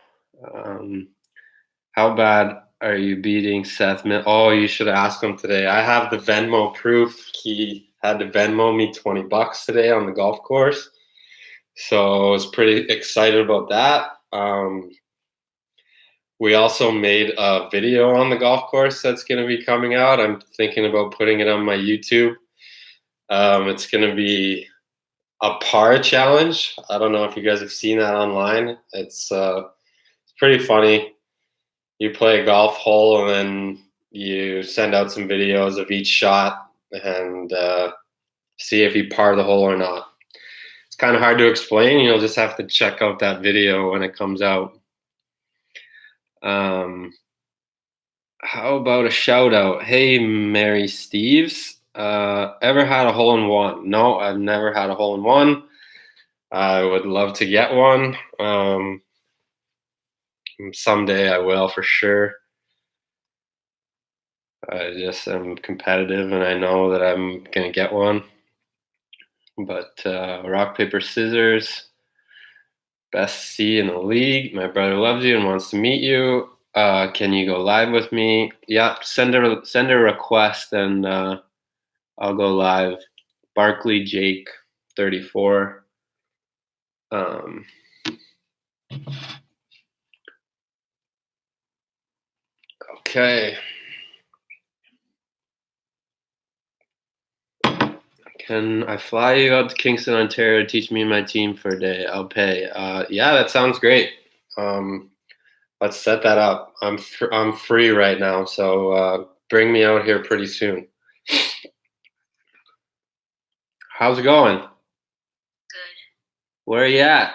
[SPEAKER 1] How bad are you beating Seth? Oh, you should ask him today. I have the Venmo proof. He had to Venmo me $20 today on the golf course. So I was pretty excited about that. We also made a video on the golf course that's going to be coming out. I'm thinking about putting it on my YouTube. It's going to be a par challenge. I don't know if you guys have seen that online. It's pretty funny. You play a golf hole and then you send out some videos of each shot and see if you par the hole or not. It's kind of hard to explain. You'll just have to check out that video when it comes out. How about a shout out? Hey, Mary Steves. Ever had a hole in one? No, I've never had a hole in one. I would love to get one. Someday I will for sure. I just am competitive and I know that I'm going to get one. But rock, paper, scissors. Best C in the league. My brother loves you and wants to meet you. Can you go live with me? Yeah, send a request and I'll go live. Barkley Jake 34. Okay. Can I fly you out to Kingston, Ontario to teach me and my team for a day? I'll pay. Yeah, that sounds great. Let's set that up. I'm free right now, so bring me out here pretty soon. How's it going?
[SPEAKER 2] Good.
[SPEAKER 1] Where are you at?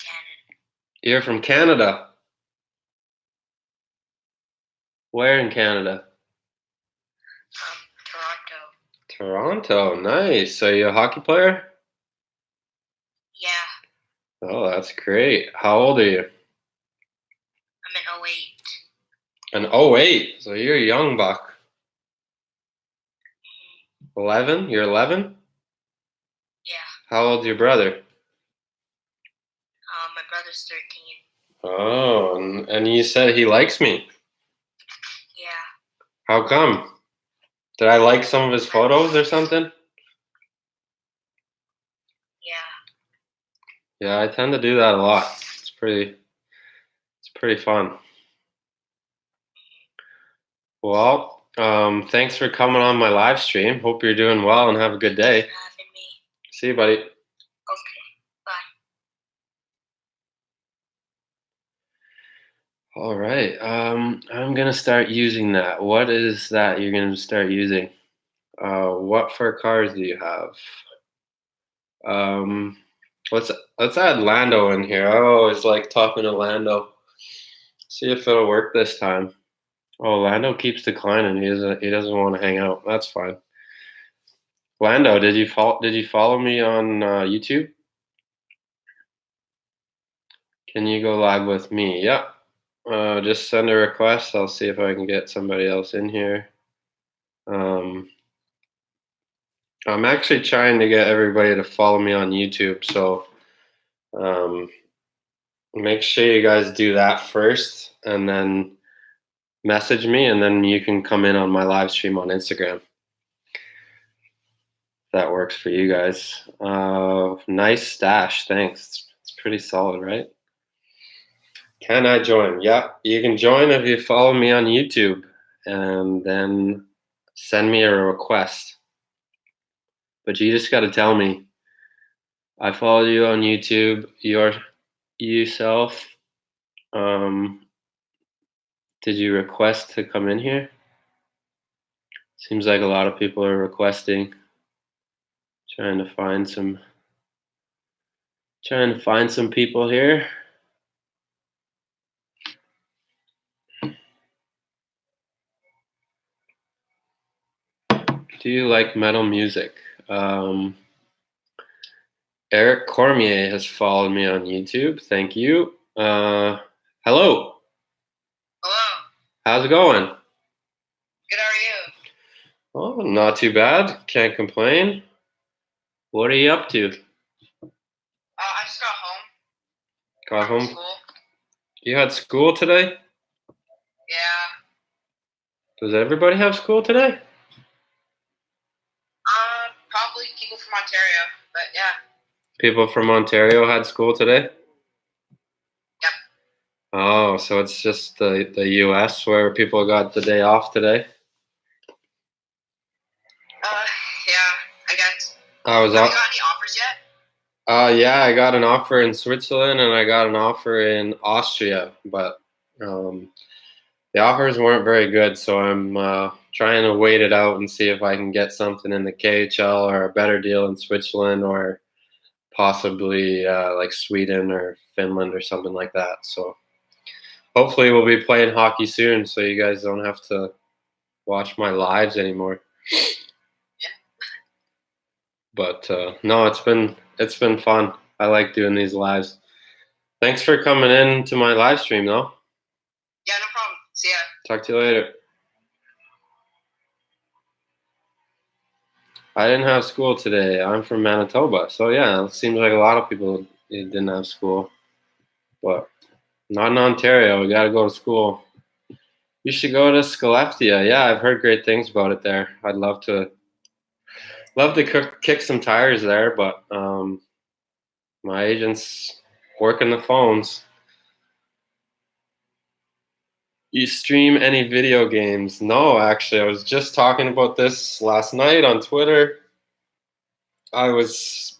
[SPEAKER 2] Canada.
[SPEAKER 1] You're from Canada. Where in Canada?
[SPEAKER 2] Toronto.
[SPEAKER 1] Toronto, nice. Are you a hockey player?
[SPEAKER 2] Yeah.
[SPEAKER 1] Oh, that's great. How old are you?
[SPEAKER 2] I'm in 08.
[SPEAKER 1] An 08, so you're a young buck. 11? You're 11?
[SPEAKER 2] Yeah.
[SPEAKER 1] How old's your brother?
[SPEAKER 2] My brother's 13.
[SPEAKER 1] Oh, and you said he likes me.
[SPEAKER 2] Yeah.
[SPEAKER 1] How come? Did I like some of his photos or something?
[SPEAKER 2] Yeah.
[SPEAKER 1] Yeah, I tend to do that a lot. It's pretty fun. Well, thanks for coming on my live stream. Hope you're doing well and have a good day.
[SPEAKER 2] Thanks for having me.
[SPEAKER 1] See you, buddy.
[SPEAKER 2] Okay. Bye.
[SPEAKER 1] All right. I'm gonna start using that. What is that you're gonna start using? What for cars do you have? Let's add Lando in here. I always like talking to Lando. See if it'll work this time. Oh, Lando keeps declining. He doesn't want to hang out. That's fine. Lando, did you follow me on YouTube? Can you go live with me? Yep. Just send a request. I'll see if I can get somebody else in here. I'm actually trying to get everybody to follow me on YouTube, so make sure you guys do that first, and then message me, and then you can come in on my live stream on Instagram. That works for you guys. Nice stash, thanks. It's pretty solid, right? Can I join? Yeah, you can join if you follow me on YouTube, and then send me a request. But you just got to tell me, I follow you on YouTube. Yourself. Did you request to come in here? Seems like a lot of people are requesting. Trying to find some people here. Do you like metal music? Eric Cormier has followed me on YouTube. Thank you. Hello.
[SPEAKER 2] Hello.
[SPEAKER 1] How's it going?
[SPEAKER 2] Good, how are you?
[SPEAKER 1] Oh, not too bad. Can't complain. What are you up to?
[SPEAKER 2] I just got home
[SPEAKER 1] Got
[SPEAKER 2] from
[SPEAKER 1] home?
[SPEAKER 2] school.
[SPEAKER 1] You had school today?
[SPEAKER 2] Yeah.
[SPEAKER 1] Does everybody have school today?
[SPEAKER 2] Probably people from Ontario, but yeah.
[SPEAKER 1] People from Ontario had school today?
[SPEAKER 2] Yep.
[SPEAKER 1] Oh, so it's just the US where people got the day off today?
[SPEAKER 2] Yeah, I guess.
[SPEAKER 1] I was
[SPEAKER 2] Have
[SPEAKER 1] off.
[SPEAKER 2] you got any offers yet?
[SPEAKER 1] Yeah, I got an offer in Switzerland and I got an offer in Austria, but the offers weren't very good. So I'm trying to wait it out and see if I can get something in the KHL or a better deal in Switzerland or possibly like Sweden or Finland or something like that. So hopefully we'll be playing hockey soon, so you guys don't have to watch my lives anymore.
[SPEAKER 2] Yeah.
[SPEAKER 1] But no, it's been fun. I like doing these lives. Thanks for coming in to my live stream, though.
[SPEAKER 2] Yeah, no problem. See ya.
[SPEAKER 1] Talk to you later. I didn't have school today. I'm from Manitoba, so yeah, it seems like a lot of people didn't have school, but not in Ontario. We got to go to school. You should go to Skellefteå. Yeah, I've heard great things about it there. I'd love to kick some tires there, but my agent's working the phones. You stream any video games? No, actually, I was just talking about this last night on Twitter. I was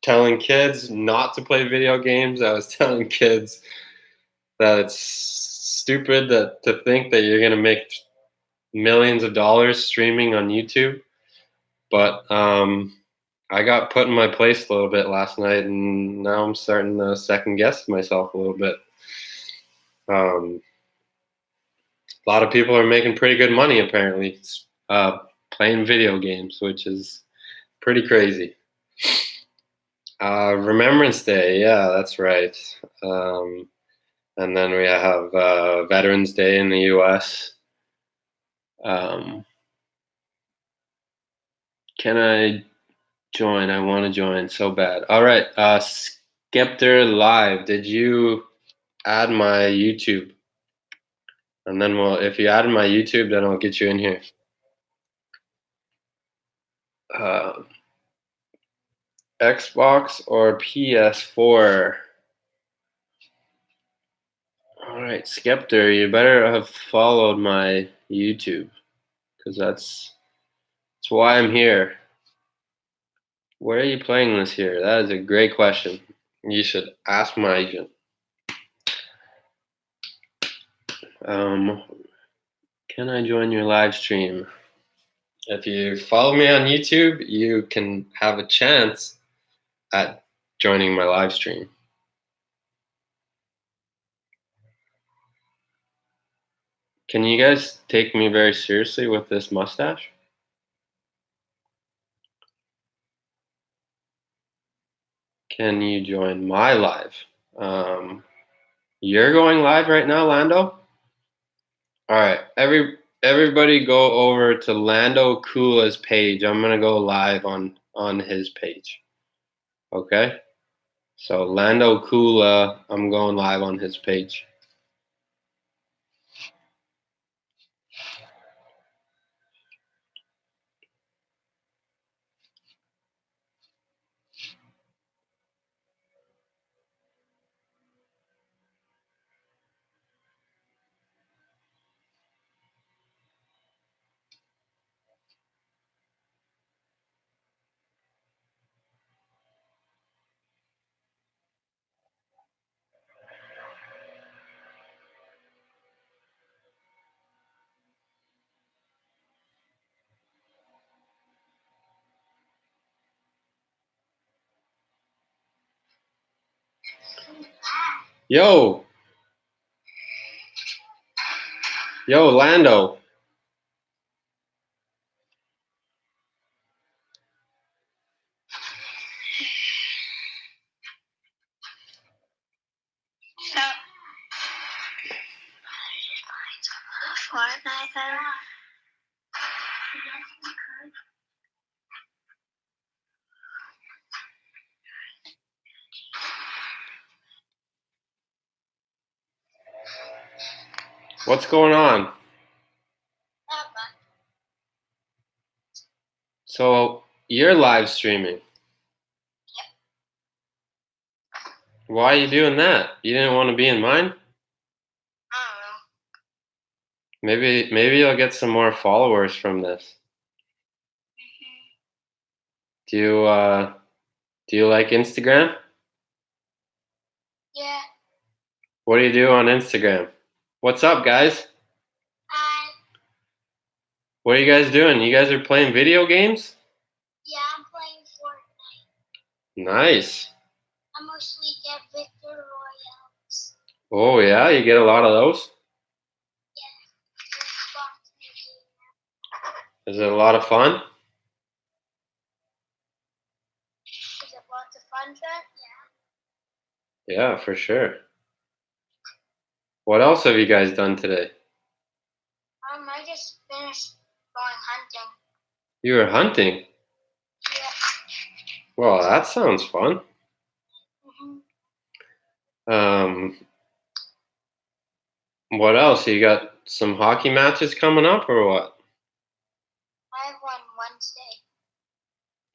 [SPEAKER 1] telling kids not to play video games. I was telling kids that it's stupid to think that you're gonna make millions of dollars streaming on YouTube. But I got put in my place a little bit last night, and now I'm starting to second guess myself a little bit. A lot of people are making pretty good money apparently playing video games, which is pretty crazy. Remembrance Day, yeah, that's right. And then we have Veterans Day in the U.S. Can I join? I want to join so bad. All right, Skepter Live. Did you add my YouTube? And then if you add my YouTube, then I'll get you in here. Xbox or PS4? All right, Skepter, you better have followed my YouTube, because that's why I'm here. Where are you playing this year? That is a great question. You should ask my agent. Can I join your live stream? If you follow me on YouTube, you can have a chance at joining my live stream. Can you guys take me very seriously with this mustache? Can you join my live? You're going live right now, Lando? All right, everybody go over to Lando Kula's page. I'm gonna go live on his page. Okay? So Lando Kula, I'm going live on his page. Yo, Lando.
[SPEAKER 2] So, Fortnite.
[SPEAKER 1] What's going on? So you're live streaming. Why are you doing that? You didn't want to be in mine?
[SPEAKER 2] I don't know.
[SPEAKER 1] Maybe you'll get some more followers from this. Do you like Instagram?
[SPEAKER 2] Yeah.
[SPEAKER 1] What do you do on Instagram? What's up, guys?
[SPEAKER 2] Hi.
[SPEAKER 1] What are you guys doing? You guys are playing video games?
[SPEAKER 2] Yeah, I'm playing Fortnite.
[SPEAKER 1] Nice.
[SPEAKER 2] I mostly get Victor Royales.
[SPEAKER 1] Oh yeah, you get a lot of those? Is it a lot of fun?
[SPEAKER 2] Is it lots of fun, Trent? Yeah.
[SPEAKER 1] Yeah, for sure. What else have you guys done today?
[SPEAKER 2] I just finished going hunting.
[SPEAKER 1] You were hunting?
[SPEAKER 2] Yeah.
[SPEAKER 1] Well, that sounds fun. What else? You got some hockey matches coming up or what?
[SPEAKER 2] I have one Wednesday.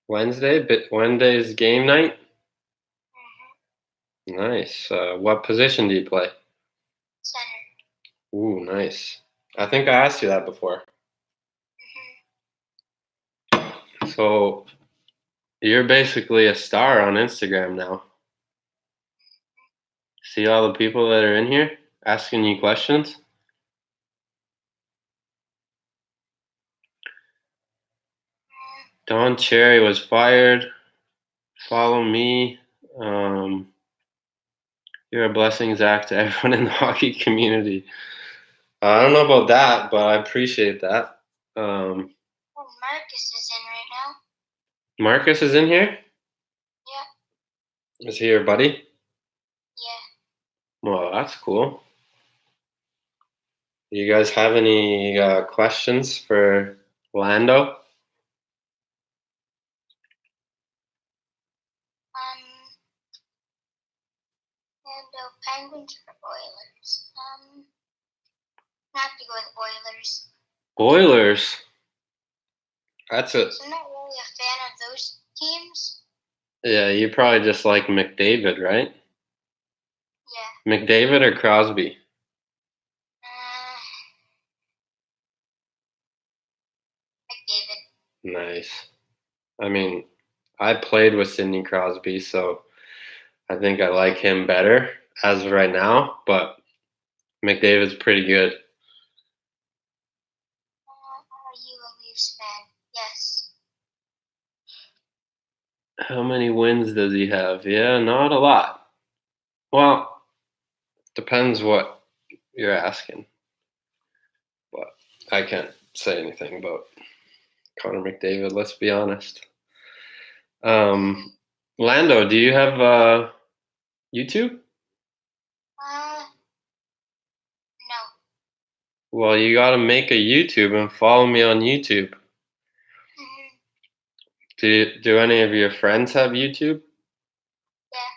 [SPEAKER 1] Wednesday? Wednesday's game night? Nice. What position do you play?
[SPEAKER 2] Center.
[SPEAKER 1] Ooh, nice. I think I asked you that before. So you're basically a star on Instagram now. See all the people that are in here asking you questions? Don Cherry was fired. Follow me. You're a blessing, Zach, to everyone in the hockey community. I don't know about that, but I appreciate that.
[SPEAKER 2] Marcus is in right now.
[SPEAKER 1] Marcus is in here?
[SPEAKER 2] Yeah.
[SPEAKER 1] Is he your buddy?
[SPEAKER 2] Yeah.
[SPEAKER 1] Well, that's cool. You guys have any questions for Lando?
[SPEAKER 2] And Penguins or Oilers? I have to go with Oilers.
[SPEAKER 1] Oilers? That's it.
[SPEAKER 2] So I'm not really a fan of those teams.
[SPEAKER 1] Yeah, you probably just like McDavid, right?
[SPEAKER 2] Yeah.
[SPEAKER 1] McDavid or Crosby?
[SPEAKER 2] McDavid.
[SPEAKER 1] Nice. I mean, I played with Sidney Crosby, so I think I like him better as of right now, but McDavid's pretty good.
[SPEAKER 2] Are you a Leafs fan? Yes.
[SPEAKER 1] How many wins does he have? Yeah, not a lot. Well, depends what you're asking. But I can't say anything about Connor McDavid, let's be honest. Lando, do you have YouTube?
[SPEAKER 2] No.
[SPEAKER 1] Well, you got to make a YouTube and follow me on YouTube.
[SPEAKER 2] Mm-hmm.
[SPEAKER 1] Do any of your friends have YouTube?
[SPEAKER 2] Yeah.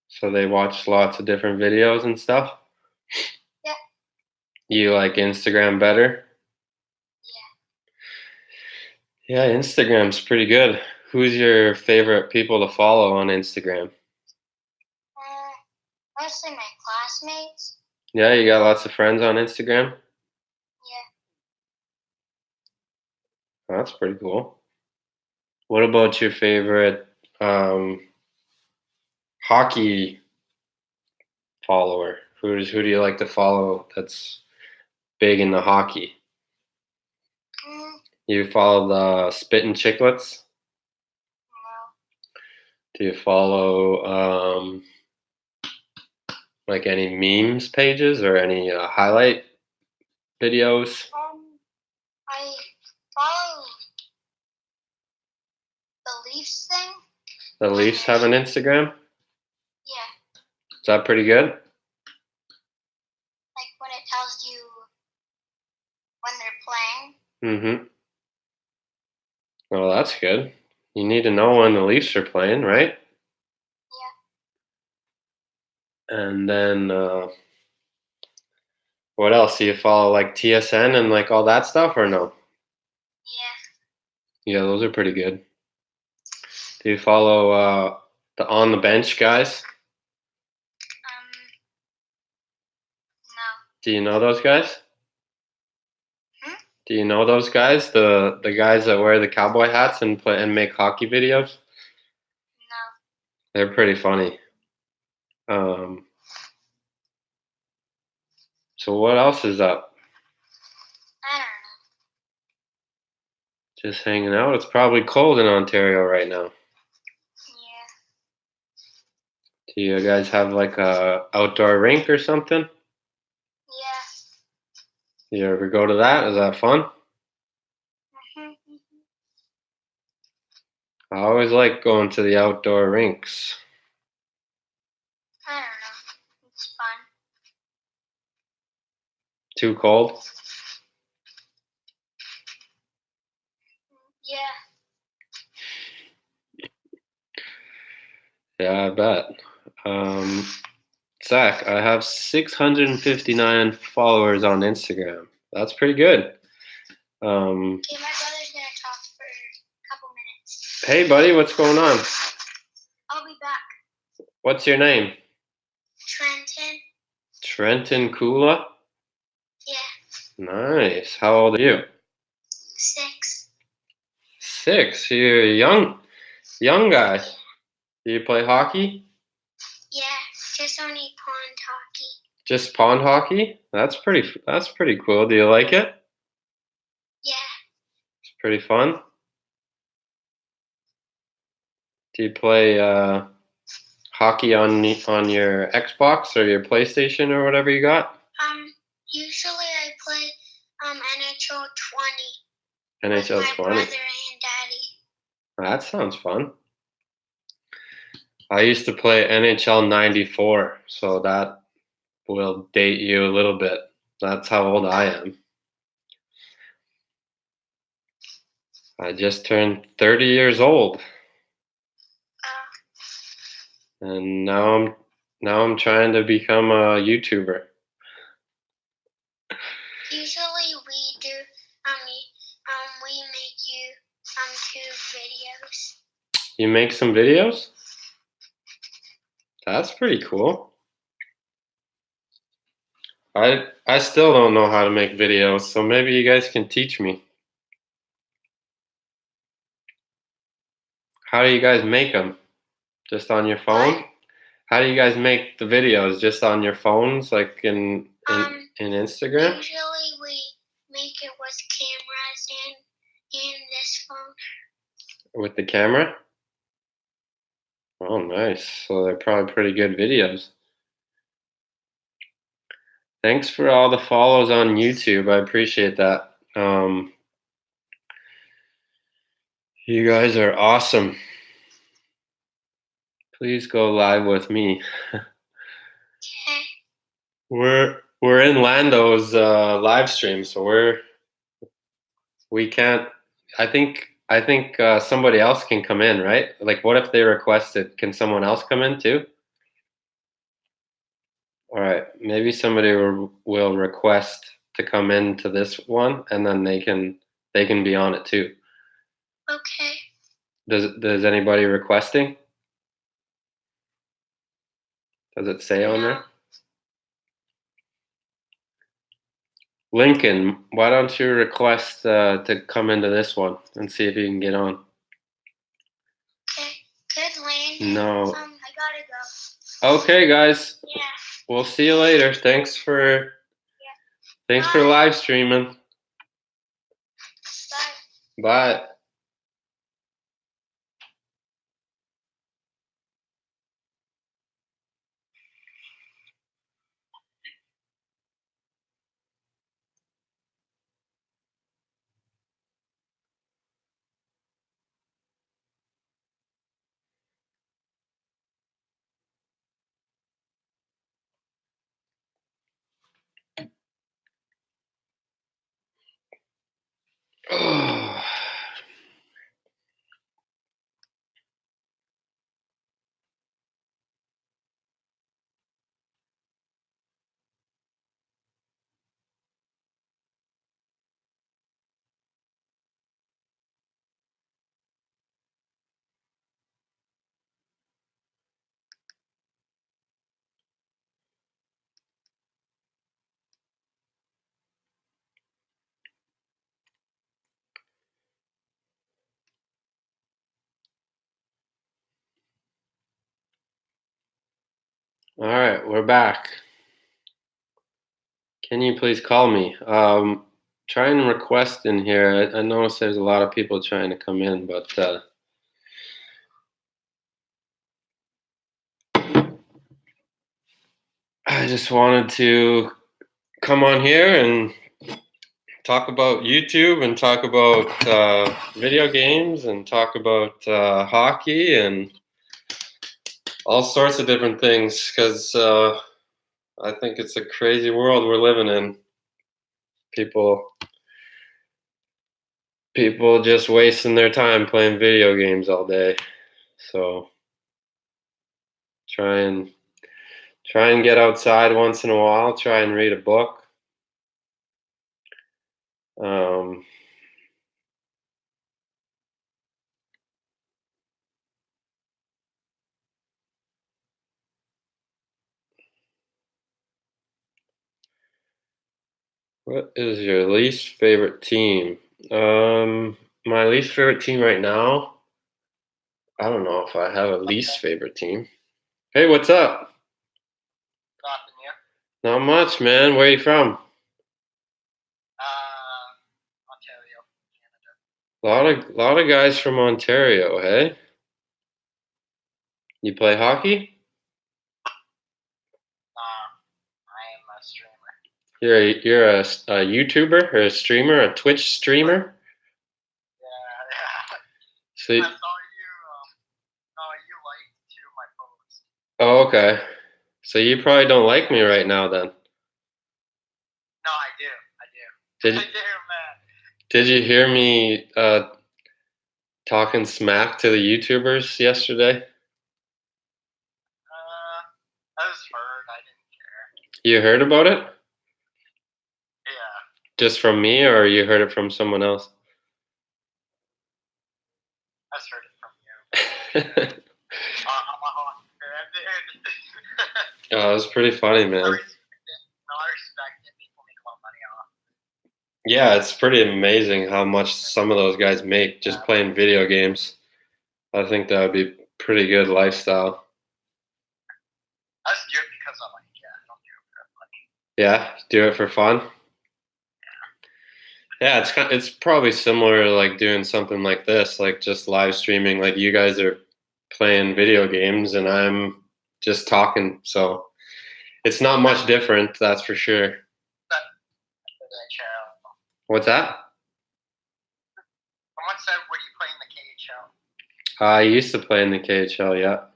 [SPEAKER 1] So they watch lots of different videos and stuff?
[SPEAKER 2] Yeah.
[SPEAKER 1] You like Instagram better?
[SPEAKER 2] Yeah.
[SPEAKER 1] Yeah, Instagram's pretty good. Who's your favorite people to follow on Instagram?
[SPEAKER 2] Mostly my classmates.
[SPEAKER 1] Yeah, you got lots of friends on Instagram?
[SPEAKER 2] Yeah.
[SPEAKER 1] That's pretty cool. What about your favorite hockey follower? Who do you like to follow that's big into hockey? You follow the Spittin' Chicklets?
[SPEAKER 2] No.
[SPEAKER 1] Do you follow like any memes pages or any highlight videos?
[SPEAKER 2] I follow the Leafs thing.
[SPEAKER 1] The Leafs have an Instagram?
[SPEAKER 2] Yeah.
[SPEAKER 1] Is that pretty good?
[SPEAKER 2] Like when it tells you when they're playing.
[SPEAKER 1] Mm-hmm. Well, that's good. You need to know when the Leafs are playing, right?
[SPEAKER 2] Yeah.
[SPEAKER 1] And then what else? Do you follow like TSN and like all that stuff or no?
[SPEAKER 2] Yeah.
[SPEAKER 1] Yeah, those are pretty good. Do you follow the on the bench guys?
[SPEAKER 2] No.
[SPEAKER 1] Do you know those guys?
[SPEAKER 2] Hmm?
[SPEAKER 1] Do you know those guys? The guys that wear the cowboy hats and play and make hockey videos?
[SPEAKER 2] No.
[SPEAKER 1] They're pretty funny. So what else is up?
[SPEAKER 2] I don't know.
[SPEAKER 1] Just hanging out. It's probably cold in Ontario right now.
[SPEAKER 2] Yeah.
[SPEAKER 1] Do you guys have like a outdoor rink or something?
[SPEAKER 2] Yeah.
[SPEAKER 1] You ever go to that? Is that fun?
[SPEAKER 2] Mm-hmm.
[SPEAKER 1] I always like going to the outdoor rinks.
[SPEAKER 2] I don't know. It's fun.
[SPEAKER 1] Too cold?
[SPEAKER 2] Yeah.
[SPEAKER 1] Yeah, I bet. Zach, I have 659 followers on Instagram. That's pretty good.
[SPEAKER 2] Okay, my brother's gonna talk for a couple minutes.
[SPEAKER 1] Hey, buddy, what's going on?
[SPEAKER 2] I'll be back.
[SPEAKER 1] What's your name?
[SPEAKER 2] Trenton.
[SPEAKER 1] Trenton Kula?
[SPEAKER 2] Yeah.
[SPEAKER 1] Nice. How old are you?
[SPEAKER 2] 6.
[SPEAKER 1] 6. You're a young guy. Do you play hockey?
[SPEAKER 2] Yeah, just only pond hockey.
[SPEAKER 1] Just pond hockey? That's pretty cool. Do you like it?
[SPEAKER 2] Yeah.
[SPEAKER 1] It's pretty fun. Do you play hockey on your Xbox or your PlayStation or whatever you got?
[SPEAKER 2] Usually I play NHL 20
[SPEAKER 1] NHL
[SPEAKER 2] with my
[SPEAKER 1] 20.
[SPEAKER 2] brother and daddy.
[SPEAKER 1] That sounds fun. I used to play NHL 94, so that will date you a little bit. That's how old I am. I just turned 30 years old. And now I'm trying to become a YouTuber.
[SPEAKER 2] Usually we do we make you 2 videos.
[SPEAKER 1] You make some videos? That's pretty cool. I still don't know how to make videos, so maybe you guys can teach me. How do you guys make them? Just on your phone?
[SPEAKER 2] What?
[SPEAKER 1] How do you guys make the videos? Just on your phones, like in Instagram?
[SPEAKER 2] Usually we make it with cameras and this phone.
[SPEAKER 1] With the camera? Oh, nice. So they're probably pretty good videos. Thanks for all the follows on YouTube. I appreciate that. You guys are awesome. Please go live with me.
[SPEAKER 2] Okay.
[SPEAKER 1] we're in Lando's live stream, so we can't. I think somebody else can come in, right? Like, what if they request it? Can someone else come in too? All right, maybe somebody will request to come into this one, and then they can be on it too.
[SPEAKER 2] Okay.
[SPEAKER 1] Does anybody requesting? Does it say on there? Lincoln, why don't you request to come into this one and see if you can get on?
[SPEAKER 2] Okay. Good, Lane.
[SPEAKER 1] No.
[SPEAKER 2] I gotta go.
[SPEAKER 1] Okay, guys.
[SPEAKER 2] Yeah.
[SPEAKER 1] We'll see you later. Thanks for live streaming.
[SPEAKER 2] Bye.
[SPEAKER 1] Bye. All right, we're back. Can you please call me? Try and request in here. I notice there's a lot of people trying to come in, but I just wanted to come on here and talk about YouTube and talk about video games and talk about hockey and all sorts of different things because I think it's a crazy world we're living in. People just wasting their time playing video games all day. So try and get outside once in a while. Try and read a book. What is your least favorite team? My least favorite team right now. I don't know if I have a least favorite team. Hey, what's up?
[SPEAKER 3] Nothing here.
[SPEAKER 1] Not much, man. Where are you from?
[SPEAKER 3] Ontario, Canada.
[SPEAKER 1] Lot of guys from Ontario, hey? You play hockey?
[SPEAKER 3] I am a streamer.
[SPEAKER 1] You're a YouTuber or a streamer, a Twitch streamer?
[SPEAKER 3] Yeah.
[SPEAKER 1] So
[SPEAKER 3] I saw you. You liked two of my posts.
[SPEAKER 1] oh, okay. So you probably don't like me right now, then.
[SPEAKER 3] No, I do.
[SPEAKER 1] Did you,
[SPEAKER 3] I do, man.
[SPEAKER 1] did you hear me talking smack to the YouTubers yesterday?
[SPEAKER 3] I was heard. I didn't care.
[SPEAKER 1] You heard about it?
[SPEAKER 3] Yeah.
[SPEAKER 1] Just from me, or you heard it from someone else?
[SPEAKER 3] I just heard it from you. I'm a hockey fan, dude.
[SPEAKER 1] Oh, it was pretty funny, man.
[SPEAKER 3] I respect it. People make a lot of money off.
[SPEAKER 1] Yeah, it's pretty amazing how much some of those guys make just playing video games. I think that would be pretty good lifestyle.
[SPEAKER 3] I just do it because I like it. I don't do it for money.
[SPEAKER 1] Yeah, do it for fun. Yeah, it's probably similar to like doing something like this, like just live streaming. Like you guys are playing video games and I'm just talking, so it's not much different, that's for sure. What's that?
[SPEAKER 3] Someone said, "Were you playing the KHL?"
[SPEAKER 1] I used to play in the KHL, yeah.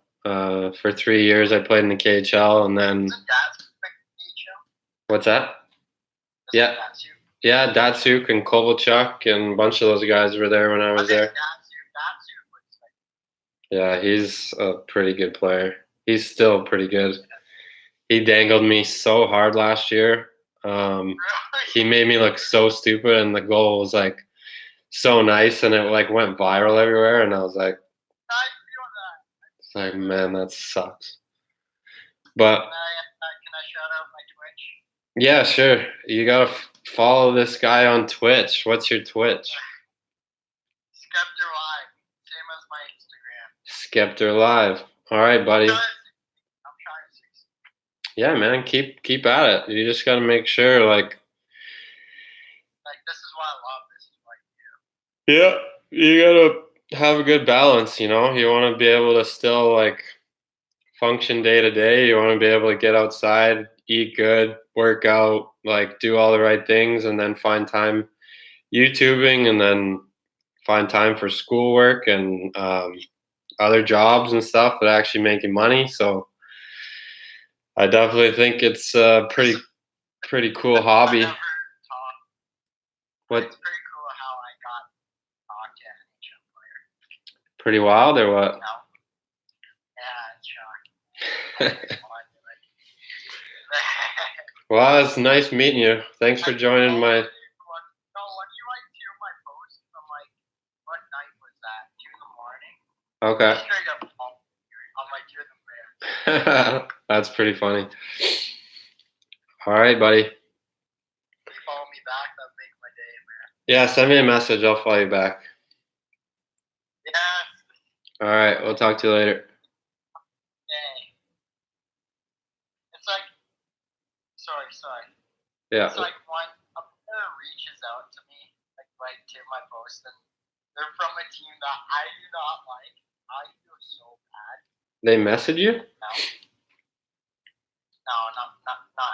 [SPEAKER 1] For 3 years I played in the KHL, and then
[SPEAKER 3] Isn't Datsyuk the KHL?
[SPEAKER 1] What's that? Yeah. Yeah, Datsyuk and Kovalchuk and a bunch of those guys were there when I was there. Yeah, he's a pretty good player. He's still pretty good. He dangled me so hard last year. He made me look so stupid, and the goal was like so nice, and it like went viral everywhere. And I was like, man, that sucks. But
[SPEAKER 3] Can I shout out my Twitch?
[SPEAKER 1] yeah, sure. You gotta follow this guy on Twitch. What's your Twitch?
[SPEAKER 3] Skeptor Live, same as my Instagram.
[SPEAKER 1] Skeptor Live. All right, buddy.
[SPEAKER 3] I'm trying to succeed.
[SPEAKER 1] Yeah, man, keep at it. You just gotta make sure, like
[SPEAKER 3] this is what I love. This is what I do.
[SPEAKER 1] yeah, you gotta have a good balance. You know, you want to be able to still like function day to day. You want to be able to get outside, eat good, work out, like do all the right things, and then find time YouTubing, and then find time for schoolwork and other jobs and stuff that actually make you money. So I definitely think it's a pretty cool hobby. What?
[SPEAKER 3] It's pretty cool how I got talked to an NHL player.
[SPEAKER 1] Pretty wild or what?
[SPEAKER 3] No. Yeah, it's shocking.
[SPEAKER 1] Well, it's nice meeting you. Thanks for joining my.
[SPEAKER 3] No, when you like hear my post from like what night was that? 2 in the morning.
[SPEAKER 1] Okay.
[SPEAKER 3] Straight up, I'm like you're the man.
[SPEAKER 1] That's pretty funny. All right, buddy.
[SPEAKER 3] If you follow me back, that'll make my day, man.
[SPEAKER 1] Yeah, send me a message. I'll follow you back.
[SPEAKER 3] Yeah.
[SPEAKER 1] All right, we'll talk to you later.
[SPEAKER 3] Dang. It's like, sorry.
[SPEAKER 1] Yeah.
[SPEAKER 3] It's like when a player reaches out to me, like to my post, and they're from a team that I do not like. I feel so bad.
[SPEAKER 1] They message you?
[SPEAKER 3] No, not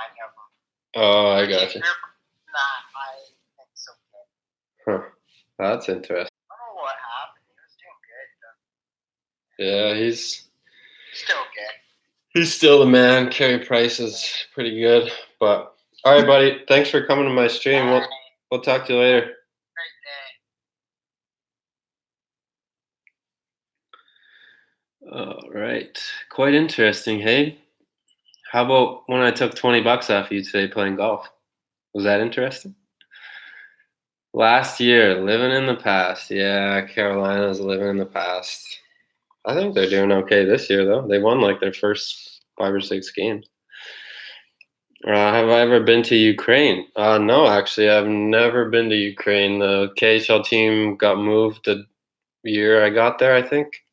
[SPEAKER 3] any of them.
[SPEAKER 1] Oh, I got you.
[SPEAKER 3] Nah, I think so good.
[SPEAKER 1] Huh. That's interesting.
[SPEAKER 3] I don't know what happened. He was doing good.
[SPEAKER 1] Yeah, he's
[SPEAKER 3] Still good.
[SPEAKER 1] he's still the man. Carey Price is pretty good. But all right, buddy. Thanks for coming to my stream. We'll talk to you later.
[SPEAKER 3] Great day.
[SPEAKER 1] All right. Quite interesting, hey? How about when I took $20 off you today playing golf? Was that interesting? Last year, living in the past. Yeah, Carolina's living in the past. I think they're doing okay this year, though. They won like their first 5 or 6 games. Have I ever been to Ukraine? No, actually, I've never been to Ukraine. The KHL team got moved the year I got there, I think.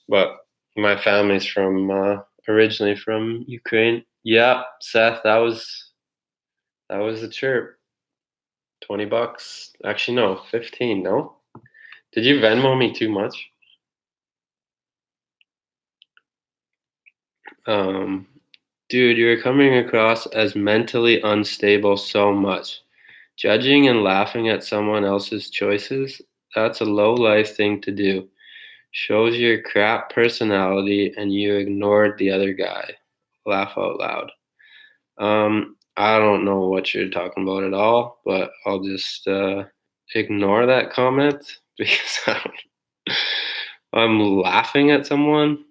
[SPEAKER 1] But my family's from originally from Ukraine. Yeah, Seth, that was the chirp. $20. Actually, no, 15. No, did you Venmo me too much? Dude, you're coming across as mentally unstable so much. Judging and laughing at someone else's choices, that's a low-life thing to do. Shows your crap personality and you ignored the other guy. Laugh out loud. I don't know what you're talking about at all, but I'll just ignore that comment because I'm laughing at someone.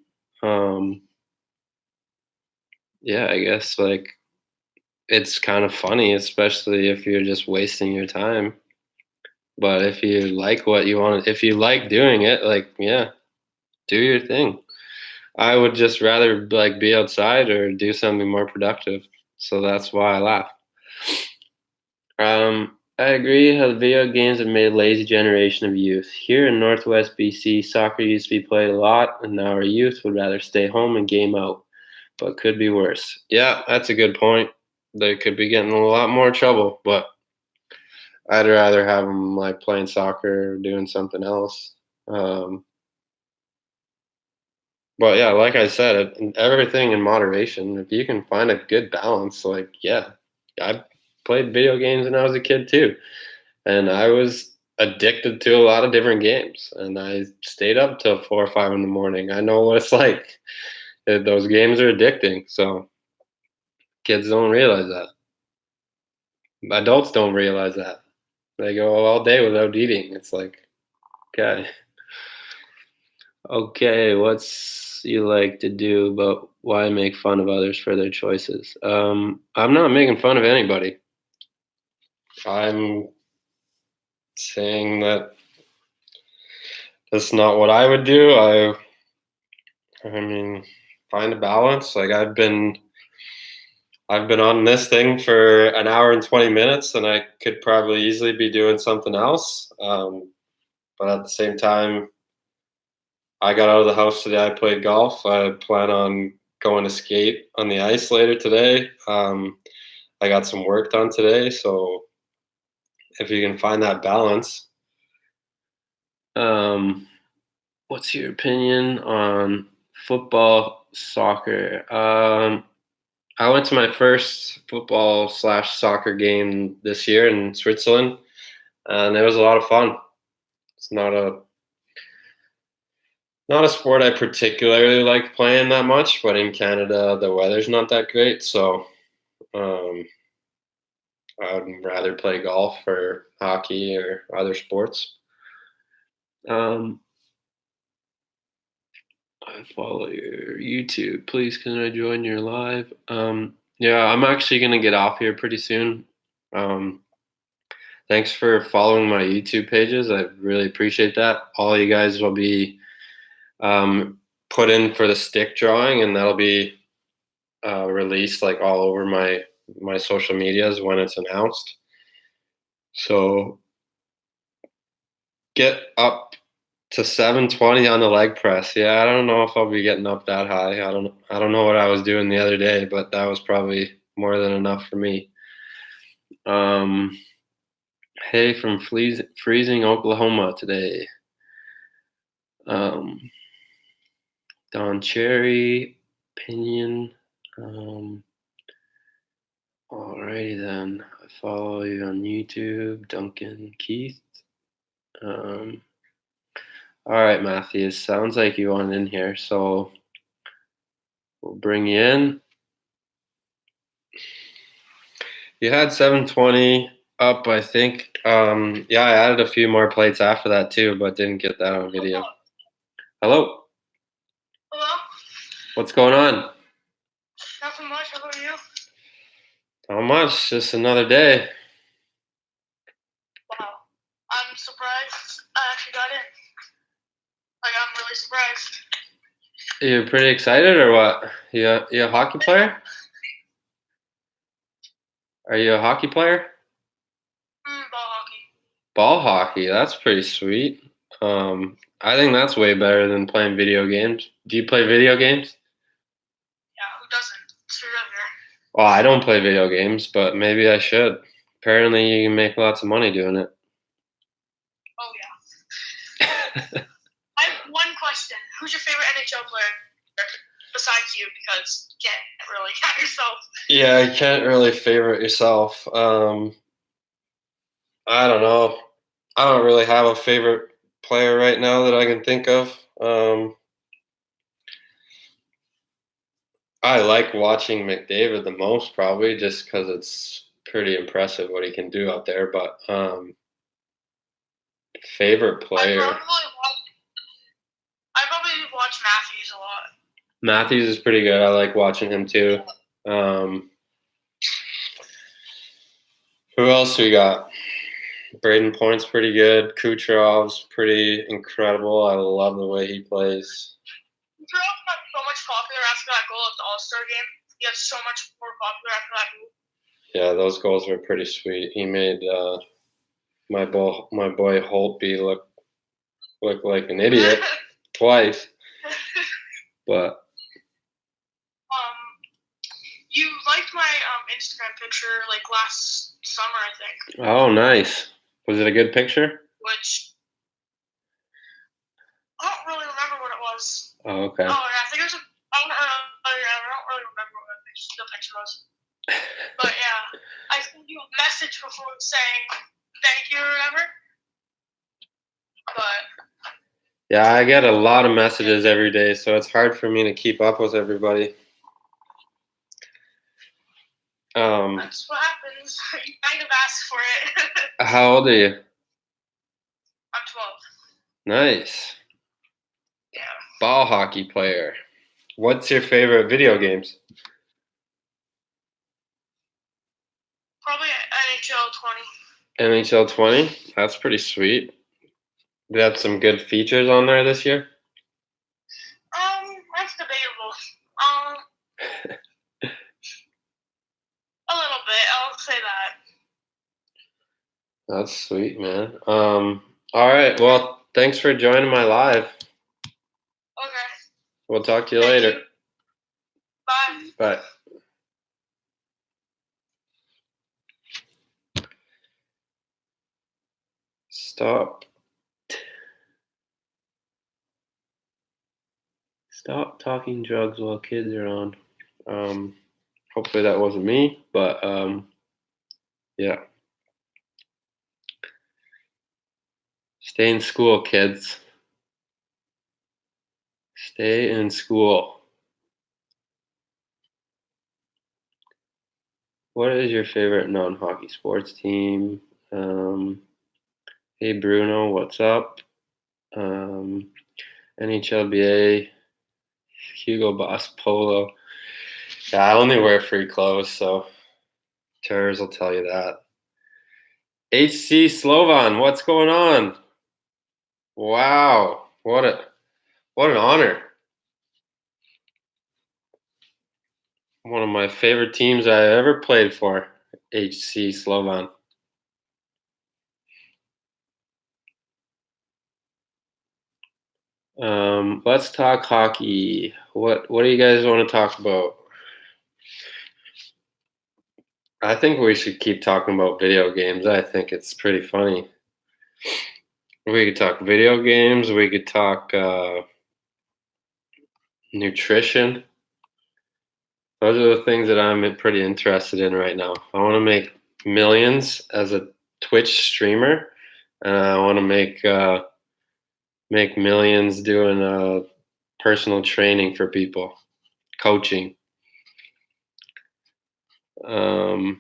[SPEAKER 1] Yeah, I guess like it's kind of funny, especially if you're just wasting your time. But if you like what you want, if you like doing it, like, yeah, do your thing. I would just rather like be outside or do something more productive. So that's why I laugh. I agree how the video games have made a lazy generation of youth. Here in Northwest BC, soccer used to be played a lot, and now our youth would rather stay home and game out. But could be worse. Yeah, that's a good point. They could be getting in a lot more trouble, but I'd rather have them like playing soccer or doing something else. But yeah, like I said, everything in moderation. If you can find a good balance, like, yeah, I played video games when I was a kid too. And I was addicted to a lot of different games. And I stayed up till 4 or 5 in the morning. I know what it's like. Those games are addicting. So kids don't realize that. Adults don't realize that. They go all day without eating. It's like, okay. Okay, what's you like to do, but why make fun of others for their choices? I'm not making fun of anybody. I'm saying that that's not what I would do. I mean, find a balance. Like I've been on this thing for an hour and 20 minutes, and I could probably easily be doing something else. But at the same time, I got out of the house today. I played golf. I plan on going to skate on the ice later today. I got some work done today, so if you can find that balance. What's your opinion on football, soccer? I went to my first football/soccer game this year in Switzerland, and it was a lot of fun. It's not a sport I particularly like playing that much, but in Canada the weather's not that great, so um, I would rather play golf or hockey or other sports. Um, I follow your YouTube. Please, can I join your live? Yeah, I'm actually gonna get off here pretty soon. Um, Thanks for following my YouTube pages. I really appreciate that. All you guys will be put in for the stick drawing, and that'll be released like all over my social medias when it's announced. So get up to 720 on the leg press. Yeah, I don't know if I'll be getting up that high. I don't know what I was doing the other day, but that was probably more than enough for me. Hey, from freezing Oklahoma today. Don Cherry, opinion. Alrighty then. I follow you on YouTube, Duncan Keith. All right, Matthews. Sounds like you want in here, so we'll bring you in. You had 720 up, I think. Yeah, I added a few more plates after that too, but didn't get that on video. Hello.
[SPEAKER 2] Hello?
[SPEAKER 1] What's going on?
[SPEAKER 2] Nothing much. How about you?
[SPEAKER 1] Not much. Just another day.
[SPEAKER 2] Wow. I'm surprised I actually got in. Like, I'm really surprised.
[SPEAKER 1] You pretty excited or what? You a hockey player? Are you a hockey player?
[SPEAKER 2] Ball hockey.
[SPEAKER 1] Ball hockey. That's pretty sweet. I think that's way better than playing video games. Do you play video games?
[SPEAKER 2] Yeah, who doesn't? It's for younger.
[SPEAKER 1] Well, I don't play video games, but maybe I should. Apparently, you can make lots of money doing it.
[SPEAKER 2] Oh, yeah. I have one question. Who's your favorite NHL player besides you? Because you can't really count yourself.
[SPEAKER 1] Yeah, you can't really favorite yourself. I don't know. I don't really have a favorite player right now that I can think of. I like watching McDavid the most, probably just because it's pretty impressive what he can do out there. But favorite player,
[SPEAKER 2] I probably watch Matthews a lot.
[SPEAKER 1] Matthews is pretty good. I like watching him too. Who else we got? Braden Point's pretty good. Kucherov's pretty incredible. I love the way he plays.
[SPEAKER 2] Kucherov got so much popular after that goal at the All-Star game. He got so much more popular after that goal.
[SPEAKER 1] Yeah, those goals were pretty sweet. He made my boy Holtby look like an idiot twice. But
[SPEAKER 2] you liked my Instagram picture like last summer, I think.
[SPEAKER 1] Oh, nice. Was it a good picture?
[SPEAKER 2] Which I don't really remember what it was.
[SPEAKER 1] Oh, okay.
[SPEAKER 2] Oh yeah, I think it was. I don't really remember what the picture was. But yeah, I sent you a message before saying thank you or whatever. But
[SPEAKER 1] yeah, I get a lot of messages every day, so it's hard for me to keep up with everybody.
[SPEAKER 2] That's what happens. You kind of ask for it.
[SPEAKER 1] How old are you?
[SPEAKER 2] I'm 12.
[SPEAKER 1] Nice.
[SPEAKER 2] Yeah.
[SPEAKER 1] Ball hockey player. What's your favorite video games?
[SPEAKER 2] Probably NHL 20.
[SPEAKER 1] NHL 20? That's pretty sweet. They have some good features on there this year.
[SPEAKER 2] That's debatable. A little bit. I'll say that.
[SPEAKER 1] That's sweet, man. All right. Well, thanks for joining my live.
[SPEAKER 2] Okay.
[SPEAKER 1] We'll talk to you
[SPEAKER 2] Thank
[SPEAKER 1] later.
[SPEAKER 2] you. Bye.
[SPEAKER 1] Bye. Stop. Stop talking drugs while kids are on. Hopefully that wasn't me, but yeah. Stay in school, kids. Stay in school. What is your favorite non-hockey sports team? Hey Bruno, what's up? NHLBA, Hugo Boss Polo. Yeah, I only wear free clothes, so Terrors will tell you that. HC Slovan, what's going on? Wow, what an honor. One of my favorite teams I ever played for, HC Slovan. Let's talk hockey. What do you guys want to talk about? I think we should keep talking about video games. I think it's pretty funny. We could talk video games. We could talk nutrition. Those are the things that I'm pretty interested in right now. I want to make millions as a Twitch streamer, and I want to make millions doing personal training for people, coaching. And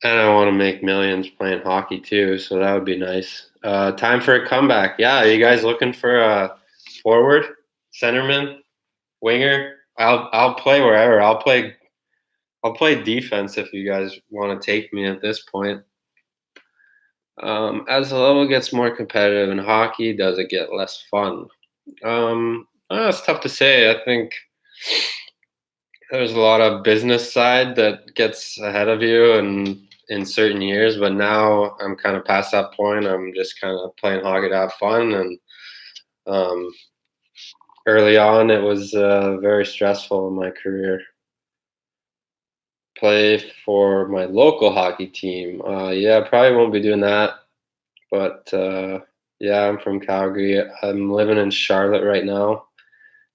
[SPEAKER 1] I want to make millions playing hockey too, so that would be nice. Time for a comeback. Yeah, are you guys looking for a forward, centerman, winger? I'll play wherever. I'll play defense if you guys want to take me at this point. As the level gets more competitive in hockey, does it get less fun? It's tough to say. I think there's a lot of business side that gets ahead of you and in certain years, but now I'm kind of past that point. I'm just kind of playing hockey to have fun, and early on it was very stressful in my career. Play for my local hockey team. Yeah, probably won't be doing that, but yeah, I'm from Calgary. I'm living in Charlotte right now,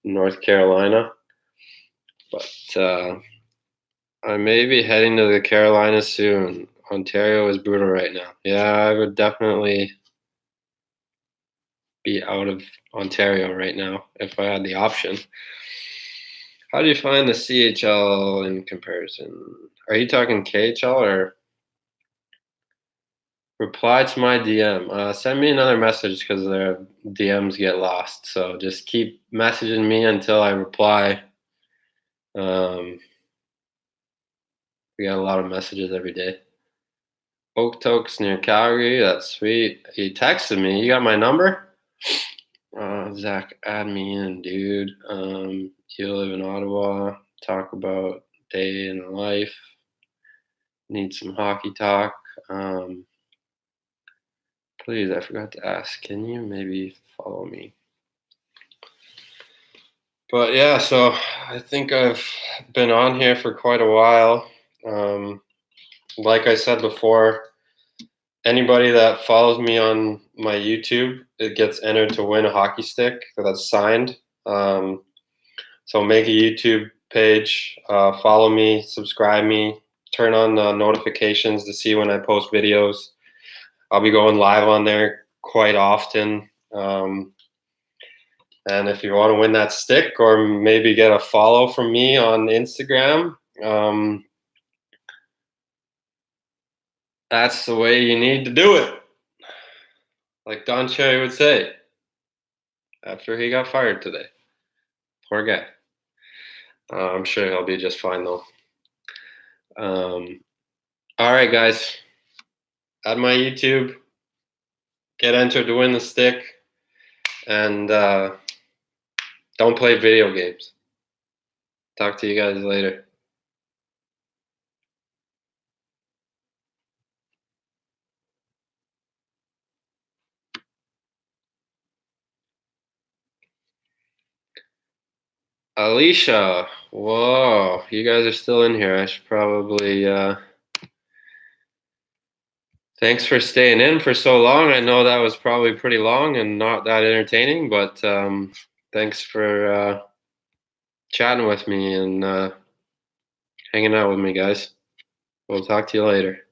[SPEAKER 1] North Carolina, but I may be heading to the Carolinas soon. Ontario is brutal right now. Yeah, I would definitely be out of Ontario right now if I had the option. How do you find the CHL in comparison? Are you talking KHL or reply to my DM? Send me another message because their DMs get lost. So just keep messaging me until I reply. We got a lot of messages every day. Okotoks near Calgary. That's sweet. You texted me. You got my number? Zach, add me in, dude. You live in Ottawa. Talk about day in the life. Need some hockey talk. Please, I forgot to ask. Can you maybe follow me? But yeah, so I think I've been on here for quite a while. Like I said before, anybody that follows me on my YouTube, it gets entered to win a hockey stick that's signed. So make a YouTube page, follow me, subscribe me, turn on notifications to see when I post videos. I'll be going live on there quite often. And if you want to win that stick or maybe get a follow from me on Instagram, that's the way you need to do it. Like Don Cherry would say after he got fired today. Poor guy. I'm sure he'll be just fine though. All right, guys. Add my YouTube. Get entered to win the stick. And don't play video games. Talk to you guys later. Alicia, whoa, you guys are still in here. I should probably, thanks for staying in for so long. I know that was probably pretty long and not that entertaining, but thanks for chatting with me and hanging out with me, guys. We'll talk to you later.